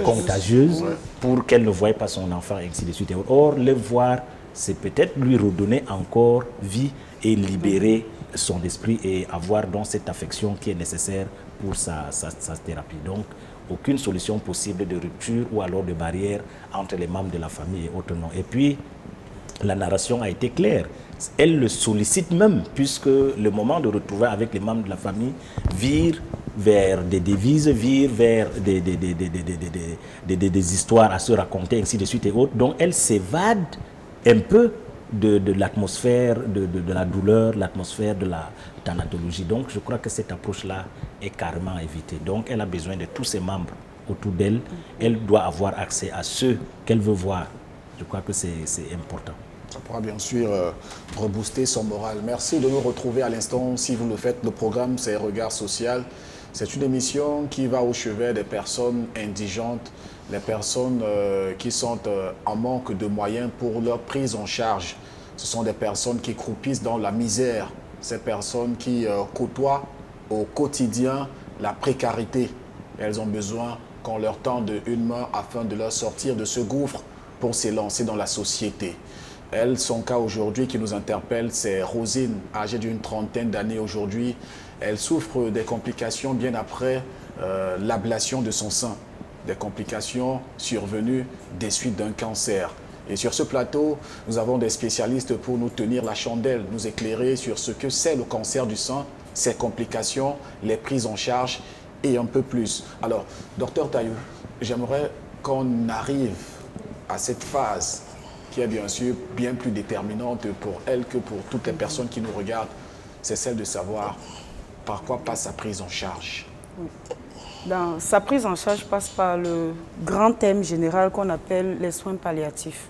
Speaker 10: contagieuse pour qu'elle ne voie pas son enfant, et ainsi de suite. Or, le voir, c'est peut-être lui redonner encore vie et libérer son esprit et avoir donc cette affection qui est nécessaire pour sa thérapie. Donc, aucune solution possible de rupture ou alors de barrière entre les membres de la famille et autres non. Et puis, la narration a été claire. Elle le sollicite même, puisque le moment de retrouver avec les membres de la famille vire vers des devises, vire vers des histoires à se raconter, ainsi de suite et autres. Donc elle s'évade un peu de l'atmosphère, de la douleur, l'atmosphère de la thanatologie. Donc je crois que cette approche-là est carrément évitée. Donc elle a besoin de tous ses membres autour d'elle. Elle doit avoir accès à ceux qu'elle veut voir. Je crois que c'est important.
Speaker 1: Ça pourra bien sûr rebooster son moral. Merci de nous retrouver à l'instant. Si vous le faites, le programme c'est Regard Social. C'est une émission qui va au chevet des personnes indigentes, les personnes qui sont en manque de moyens pour leur prise en charge. Ce sont des personnes qui croupissent dans la misère, ces personnes qui côtoient au quotidien la précarité. Elles ont besoin qu'on leur tende une main afin de leur sortir de ce gouffre pour s'élancer dans la société. Elle, son cas aujourd'hui qui nous interpelle, c'est Rosine, âgée d'une trentaine d'années aujourd'hui. Elle souffre des complications bien après l'ablation de son sein, des complications survenues des suites d'un cancer. Et sur ce plateau, nous avons des spécialistes pour nous tenir la chandelle, nous éclairer sur ce que c'est le cancer du sein, ses complications, les prises en charge et un peu plus. Alors, docteur Taillou, j'aimerais qu'on arrive à cette phase qui est bien sûr bien plus déterminante pour elle que pour toutes les personnes qui nous regardent. C'est celle de savoir par quoi passe sa prise en charge.
Speaker 8: Dans sa prise en charge passe par le grand thème général qu'on appelle les soins palliatifs.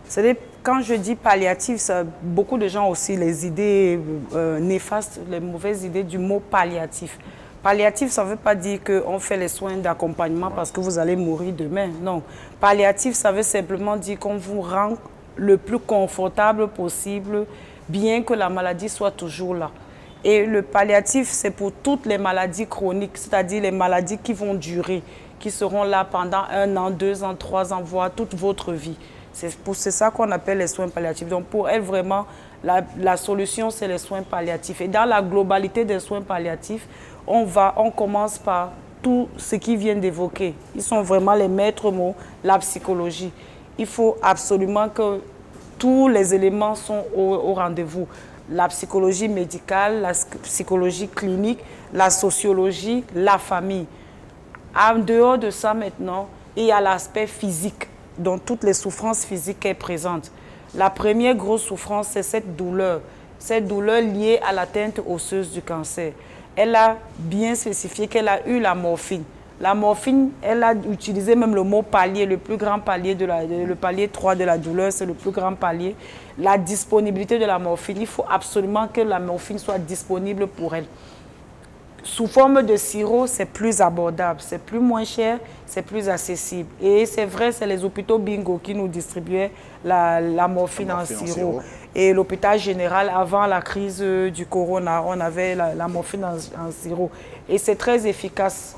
Speaker 8: C'est-à-dire, quand je dis palliatif, ça, beaucoup de gens ont aussi les idées néfastes, les mauvaises idées du mot palliatif. Palliatif, ça ne veut pas dire qu'on fait les soins d'accompagnement parce que vous allez mourir demain. Non. Palliatif, ça veut simplement dire qu'on vous rend le plus confortable possible, bien que la maladie soit toujours là. Et le palliatif, c'est pour toutes les maladies chroniques, c'est-à-dire les maladies qui vont durer, qui seront là pendant 1 an, 2 ans, 3 ans, voire toute votre vie. C'est ça qu'on appelle les soins palliatifs. Donc pour elle, vraiment, la solution, c'est les soins palliatifs. Et dans la globalité des soins palliatifs, on commence par tout ce qu'ils viennent d'évoquer. Ils sont vraiment les maîtres mots, la psychologie. Il faut absolument que tous les éléments sont au rendez-vous. La psychologie médicale, la psychologie clinique, la sociologie, la famille. En dehors de ça maintenant, il y a l'aspect physique, dont toutes les souffrances physiques est présente. La première grosse souffrance, c'est cette douleur liée à l'atteinte osseuse du cancer. Elle a bien spécifié qu'elle a eu la morphine. La morphine, elle a utilisé même le mot palier, le plus grand palier, le palier 3 de la douleur, c'est le plus grand palier. La disponibilité de la morphine, il faut absolument que la morphine soit disponible pour elle. Sous forme de sirop, c'est plus abordable, c'est plus moins cher, c'est plus accessible. Et c'est vrai, c'est les hôpitaux Bingo qui nous distribuaient la morphine en sirop. Et l'hôpital général, avant la crise du corona, on avait la morphine en sirop. Et c'est très efficace.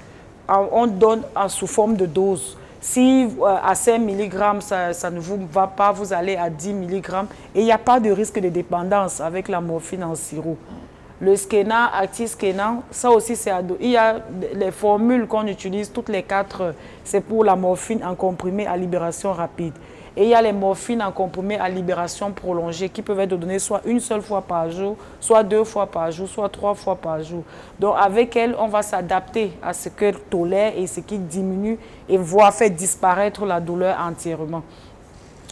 Speaker 8: On donne sous forme de dose. Si à 5 mg, ça ne vous va pas, vous allez à 10 mg. Et il n'y a pas de risque de dépendance avec la morphine en sirop. Le Skena, Acti-Skena, ça aussi c'est ado. Il y a les formules qu'on utilise toutes les 4 heures. C'est pour la morphine en comprimé à libération rapide. Et il y a les morphines en comprimé à libération prolongée qui peuvent être données soit une seule fois par jour, soit 2 fois par jour, soit 3 fois par jour. Donc avec elle, on va s'adapter à ce qu'elle tolère et ce qui diminue et voire faire disparaître la douleur entièrement.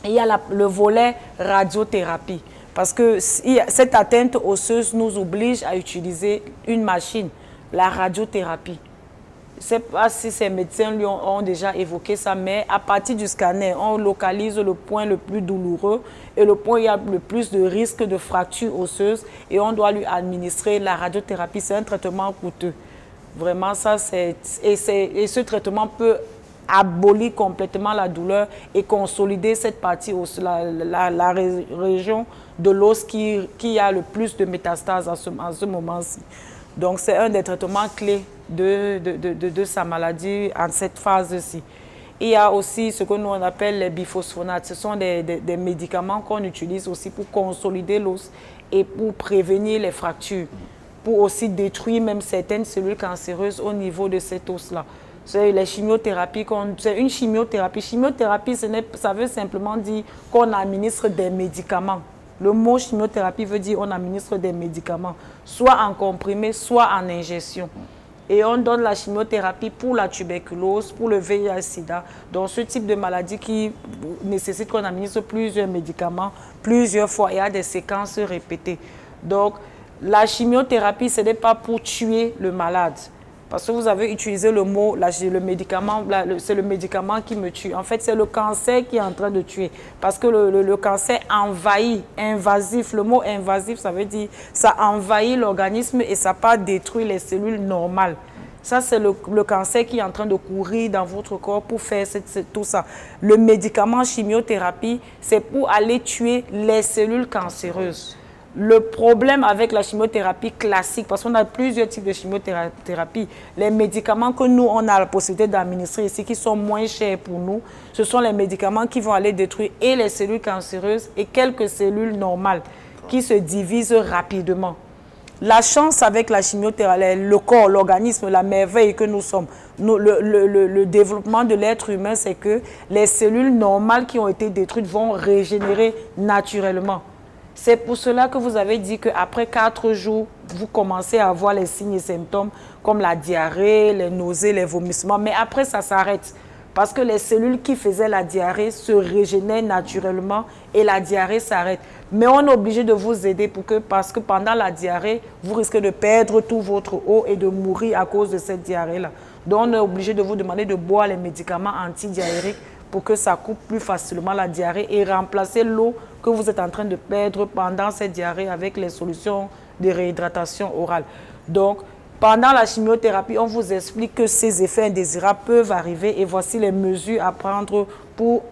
Speaker 8: Et il y a le volet radiothérapie. Parce que cette atteinte osseuse nous oblige à utiliser une machine, la radiothérapie. Je ne sais pas si ces médecins lui ont déjà évoqué ça, mais à partir du scanner, on localise le point le plus douloureux et le point où il y a le plus de risque de fracture osseuse et on doit lui administrer la radiothérapie. C'est un traitement coûteux. Vraiment, ça, et ce traitement peut abolir complètement la douleur et consolider cette partie, la région de l'os qui a le plus de métastases en ce moment-ci. Donc, c'est un des traitements clés de sa maladie en cette phase-ci. Il y a aussi ce que nous on appelle les biphosphonates. Ce sont des médicaments qu'on utilise aussi pour consolider l'os et pour prévenir les fractures, pour aussi détruire même certaines cellules cancéreuses au niveau de cet os-là. C'est les chimiothérapies, c'est une chimiothérapie. Chimiothérapie, ça veut simplement dire qu'on administre des médicaments. Le mot chimiothérapie veut dire qu'on administre des médicaments, soit en comprimé, soit en injection. et on donne la chimiothérapie pour la tuberculose, pour le VIH-Sida. Donc ce type de maladie qui nécessite qu'on administre plusieurs médicaments plusieurs fois et a des séquences répétées. Donc la chimiothérapie, ce n'est pas pour tuer le malade. Parce que vous avez utilisé le mot, le médicament, c'est le médicament qui me tue. En fait, c'est le cancer qui est en train de tuer. Parce que le cancer envahit, invasif. Le mot invasif, ça veut dire ça envahit l'organisme et ça pas détruire les cellules normales. Ça, c'est le cancer qui est en train de courir dans votre corps pour faire tout ça. Le médicament chimiothérapie, c'est pour aller tuer les cellules cancéreuses. Le problème avec la chimiothérapie classique, parce qu'on a plusieurs types de chimiothérapie, les médicaments que nous, on a la possibilité d'administrer ici, qui sont moins chers pour nous, ce sont les médicaments qui vont aller détruire et les cellules cancéreuses et quelques cellules normales qui se divisent rapidement. La chance avec la chimiothérapie, le corps, l'organisme, la merveille que nous sommes, le développement de l'être humain, c'est que les cellules normales qui ont été détruites vont régénérer naturellement. C'est pour cela que vous avez dit qu'après 4 jours, vous commencez à avoir les signes et symptômes comme la diarrhée, les nausées, les vomissements. Mais après, ça s'arrête. Parce que les cellules qui faisaient la diarrhée se régénèrent naturellement et la diarrhée s'arrête. Mais on est obligé de vous aider parce que pendant la diarrhée, vous risquez de perdre tout votre eau et de mourir à cause de cette diarrhée-là. Donc, on est obligé de vous demander de boire les médicaments antidiarrhéiques pour que ça coupe plus facilement la diarrhée et remplacer l'eau que vous êtes en train de perdre pendant cette diarrhée avec les solutions de réhydratation orale. Donc, pendant la chimiothérapie, on vous explique que ces effets indésirables peuvent arriver et voici les mesures à prendre pour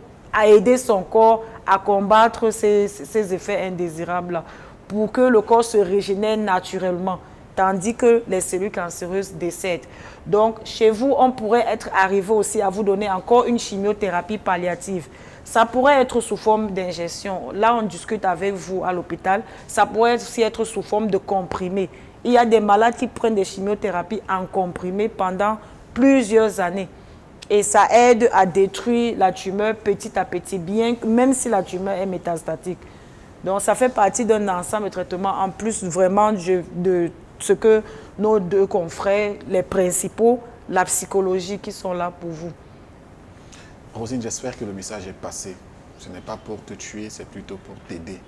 Speaker 8: aider son corps à combattre ces effets indésirables-là, pour que le corps se régénère naturellement, tandis que les cellules cancéreuses décèdent. Donc, chez vous, on pourrait être arrivé aussi à vous donner encore une chimiothérapie palliative. Ça pourrait être sous forme d'injection. Là, on discute avec vous à l'hôpital. Ça pourrait aussi être sous forme de comprimé. Il y a des malades qui prennent des chimiothérapies en comprimé pendant plusieurs années. Et ça aide à détruire la tumeur petit à petit, même si la tumeur est métastatique. Donc, ça fait partie d'un ensemble de traitements, en plus vraiment de ce que nos 2 confrères, les principaux, la psychologie qui sont là pour vous.
Speaker 1: Rosine, j'espère que le message est passé. Ce n'est pas pour te tuer, c'est plutôt pour t'aider.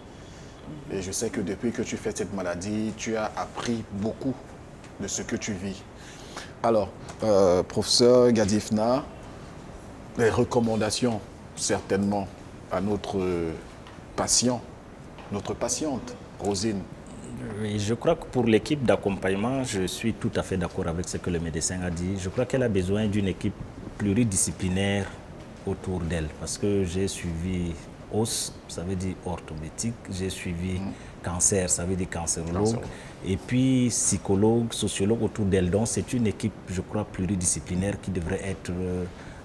Speaker 1: Et je sais que depuis que tu fais cette maladie, tu as appris beaucoup de ce que tu vis. Alors, professeur Gadifna, les recommandations certainement à notre patient, notre patiente, Rosine.
Speaker 10: Oui, je crois que pour l'équipe d'accompagnement, je suis tout à fait d'accord avec ce que le médecin a dit. Je crois qu'elle a besoin d'une équipe pluridisciplinaire autour d'elle, parce que j'ai suivi os, ça veut dire orthopédique, j'ai suivi cancer, ça veut dire cancérologue, et puis psychologue, sociologue autour d'elle. Donc c'est une équipe, je crois, pluridisciplinaire qui devrait être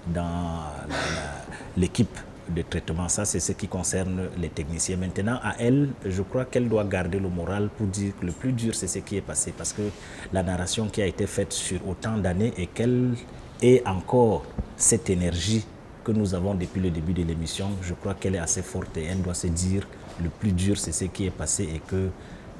Speaker 10: dans l'équipe de traitement. Ça, c'est ce qui concerne les techniciens. Maintenant, à elle, je crois qu'elle doit garder le moral pour dire que le plus dur, c'est ce qui est passé, parce que la narration qui a été faite sur autant d'années et qu'elle ait encore cette énergie que nous avons depuis le début de l'émission, je crois qu'elle est assez forte et elle doit se dire le plus dur, c'est ce qui est passé et que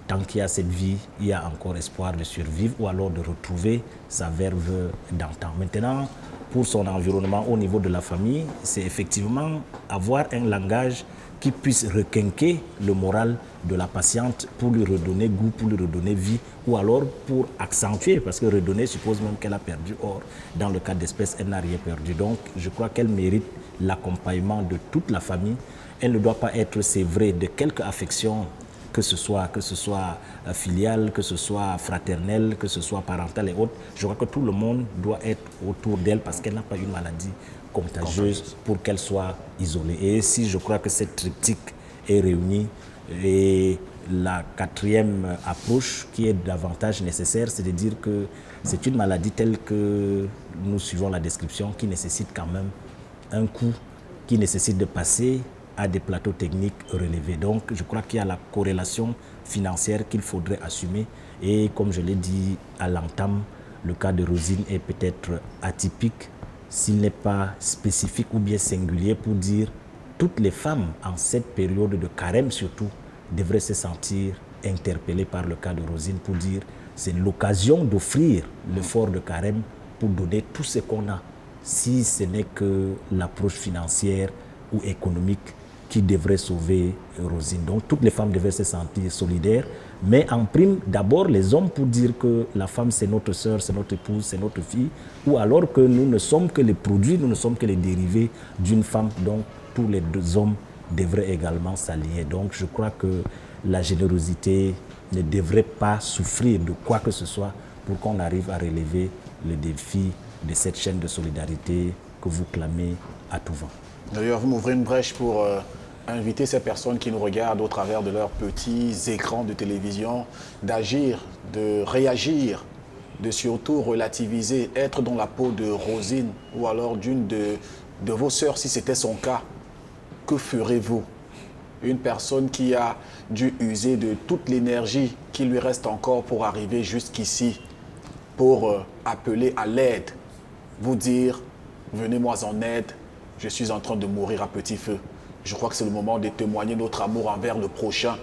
Speaker 10: tant qu'il y a cette vie, il y a encore espoir de survivre ou alors de retrouver sa verve d'antan. Maintenant, pour son environnement au niveau de la famille, c'est effectivement avoir un langage qui puisse requinquer le moral de la patiente pour lui redonner goût, pour lui redonner vie, ou alors pour accentuer, parce que redonner suppose même qu'elle a perdu. Or, dans le cas d'espèce, elle n'a rien perdu. Donc, je crois qu'elle mérite l'accompagnement de toute la famille. Elle ne doit pas être sévrée de quelque affection, que ce soit filiale, que ce soit fraternelle, que ce soit parentale et autres. Je crois que tout le monde doit être autour d'elle parce qu'elle n'a pas une maladie contagieuse pour qu'elle soit isolée. Et si je crois que cette triptyque est réunie, et la 4e approche qui est davantage nécessaire, c'est de dire que c'est une maladie telle que nous suivons la description qui nécessite quand même un coût, qui nécessite de passer à des plateaux techniques relevés. Donc je crois qu'il y a la corrélation financière qu'il faudrait assumer. Et comme je l'ai dit à l'entame, le cas de Rosine est peut-être atypique, s'il n'est pas spécifique ou bien singulier, pour dire toutes les femmes en cette période de carême surtout devraient se sentir interpellées par le cas de Rosine pour dire c'est l'occasion d'offrir le fort de carême pour donner tout ce qu'on a, si ce n'est que l'approche financière ou économique qui devrait sauver Rosine. Donc toutes les femmes devraient se sentir solidaires, mais en prime d'abord les hommes pour dire que la femme c'est notre sœur, c'est notre épouse, c'est notre fille, ou alors que nous ne sommes que les produits, nous ne sommes que les dérivés d'une femme, donc tous les deux hommes devraient également s'allier. Donc je crois que la générosité ne devrait pas souffrir de quoi que ce soit pour qu'on arrive à relever le défi de cette chaîne de solidarité que vous clamez à tout vent.
Speaker 1: D'ailleurs, vous m'ouvrez une brèche pour inviter ces personnes qui nous regardent au travers de leurs petits écrans de télévision d'agir, de réagir, de surtout relativiser, être dans la peau de Rosine ou alors d'une de vos sœurs si c'était son cas. Que ferez-vous? Une personne qui a dû user de toute l'énergie qui lui reste encore pour arriver jusqu'ici, pour appeler à l'aide, vous dire, venez-moi en aide, je suis en train de mourir à petit feu. Je crois que c'est le moment de témoigner notre amour envers le prochain,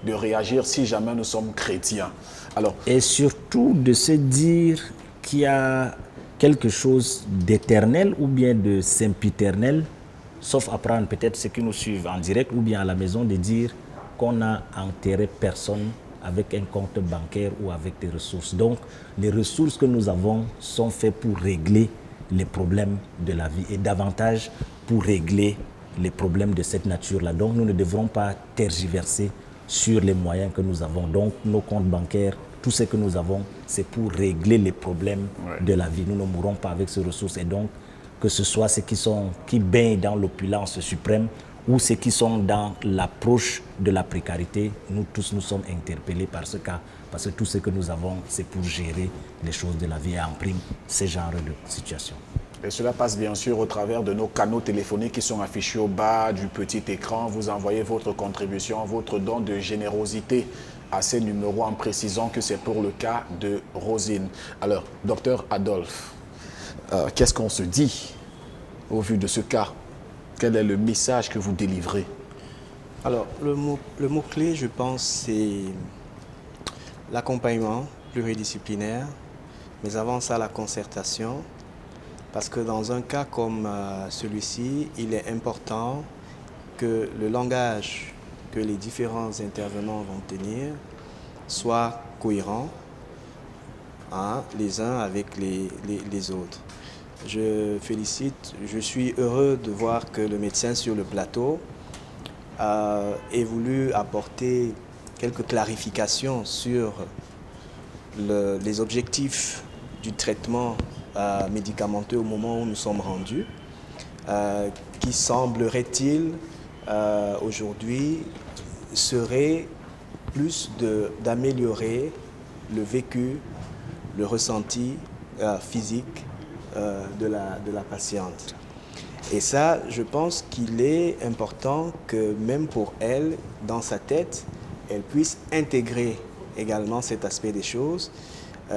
Speaker 1: de réagir si jamais nous sommes chrétiens. Alors,
Speaker 10: et surtout de se dire qu'il y a quelque chose d'éternel ou bien de sempiternel, sauf apprendre peut-être ceux qui nous suivent en direct ou bien à la maison, de dire qu'on n'a enterré personne avec un compte bancaire ou avec des ressources. Donc, les ressources que nous avons sont faites pour régler les problèmes de la vie et davantage pour régler les problèmes de cette nature-là. Donc, nous ne devrons pas tergiverser sur les moyens que nous avons. Donc, nos comptes bancaires, tout ce que nous avons, c'est pour régler les problèmes de la vie. Nous ne mourrons pas avec ces ressources. Et donc, que ce soit ceux qui baignent dans l'opulence suprême ou ceux qui sont dans l'approche de la précarité, nous tous nous sommes interpellés par ce cas, parce que tout ce que nous avons, c'est pour gérer les choses de la vie et en prime ces genres de situations.
Speaker 1: Et cela passe bien sûr au travers de nos canaux téléphoniques qui sont affichés au bas du petit écran. Vous envoyez votre contribution, votre don de générosité à ces numéros en précisant que c'est pour le cas de Rosine. Alors, docteur Adolphe, qu'est-ce qu'on se dit au vu de ce cas? Quel est le message que vous délivrez?
Speaker 9: Alors, le mot-clé, je pense, c'est l'accompagnement pluridisciplinaire, mais avant ça, la concertation. Parce que dans un cas comme celui-ci, il est important que le langage que les différents intervenants vont tenir soit cohérent, les uns avec les autres. Je suis heureux de voir que le médecin sur le plateau ait voulu apporter quelques clarifications sur les objectifs du traitement médicamenteux au moment où nous sommes rendus, qui semblerait-il aujourd'hui serait plus d'améliorer le vécu, le ressenti physique de la patiente. Et ça, je pense qu'il est important que même pour elle, dans sa tête, elle puisse intégrer également cet aspect des choses.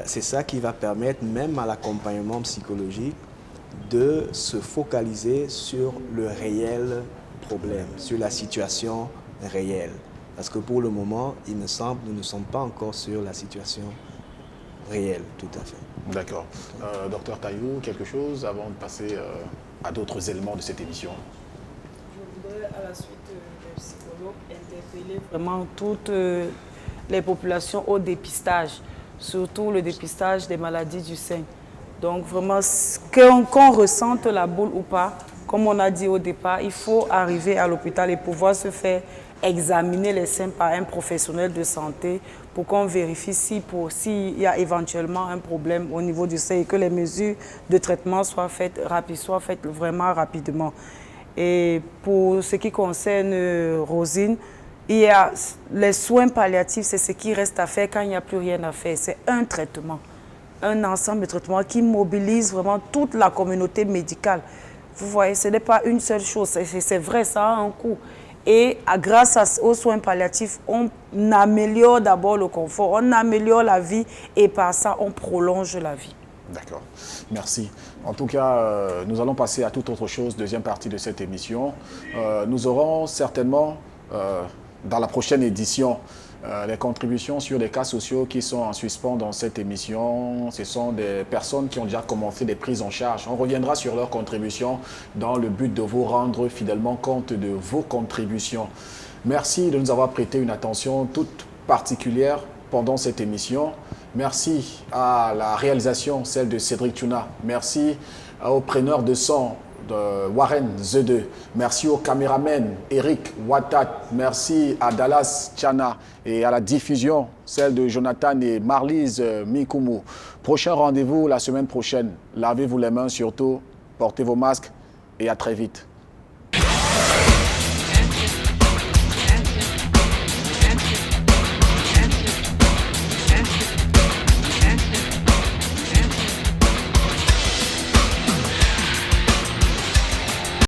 Speaker 9: C'est ça qui va permettre même à l'accompagnement psychologique de se focaliser sur le réel problème, sur la situation réelle. Parce que pour le moment, il me semble que nous ne sommes pas encore sur la situation réelle, tout à fait.
Speaker 1: D'accord. Docteur Taillou, quelque chose avant de passer à d'autres éléments de cette émission?
Speaker 8: Je voudrais, à la suite des psychologues, interpeller vraiment toutes les populations au dépistage, surtout le dépistage des maladies du sein. Donc vraiment, qu'on ressente la boule ou pas, comme on a dit au départ, il faut arriver à l'hôpital et pouvoir se faire examiner les seins par un professionnel de santé pour qu'on vérifie s'il y a éventuellement un problème au niveau du sein et que les mesures de traitement soient faites vraiment rapidement. Et pour ce qui concerne Rosine, il y a les soins palliatifs, c'est ce qui reste à faire quand il n'y a plus rien à faire. C'est un traitement, un ensemble de traitements qui mobilise vraiment toute la communauté médicale. Vous voyez, ce n'est pas une seule chose, c'est vrai, ça a un coût. Et grâce aux soins palliatifs, on améliore d'abord le confort, on améliore la vie et par ça, on prolonge la vie.
Speaker 1: D'accord, merci. En tout cas, nous allons passer à toute autre chose, deuxième partie de cette émission. Nous aurons certainement, dans la prochaine édition, les contributions sur les cas sociaux qui sont en suspens dans cette émission. Ce sont des personnes qui ont déjà commencé des prises en charge. On reviendra sur leurs contributions dans le but de vous rendre fidèlement compte de vos contributions. Merci de nous avoir prêté une attention toute particulière pendant cette émission. Merci à la réalisation, celle de Cédric Tuna. Merci au preneur de son de Warren Z2. Merci au caméraman Eric Watat. Merci à Dallas Chana et à la diffusion, celle de Jonathan et Marlise Mikumu. Prochain rendez-vous la semaine prochaine. Lavez-vous les mains surtout, portez vos masques et à très vite.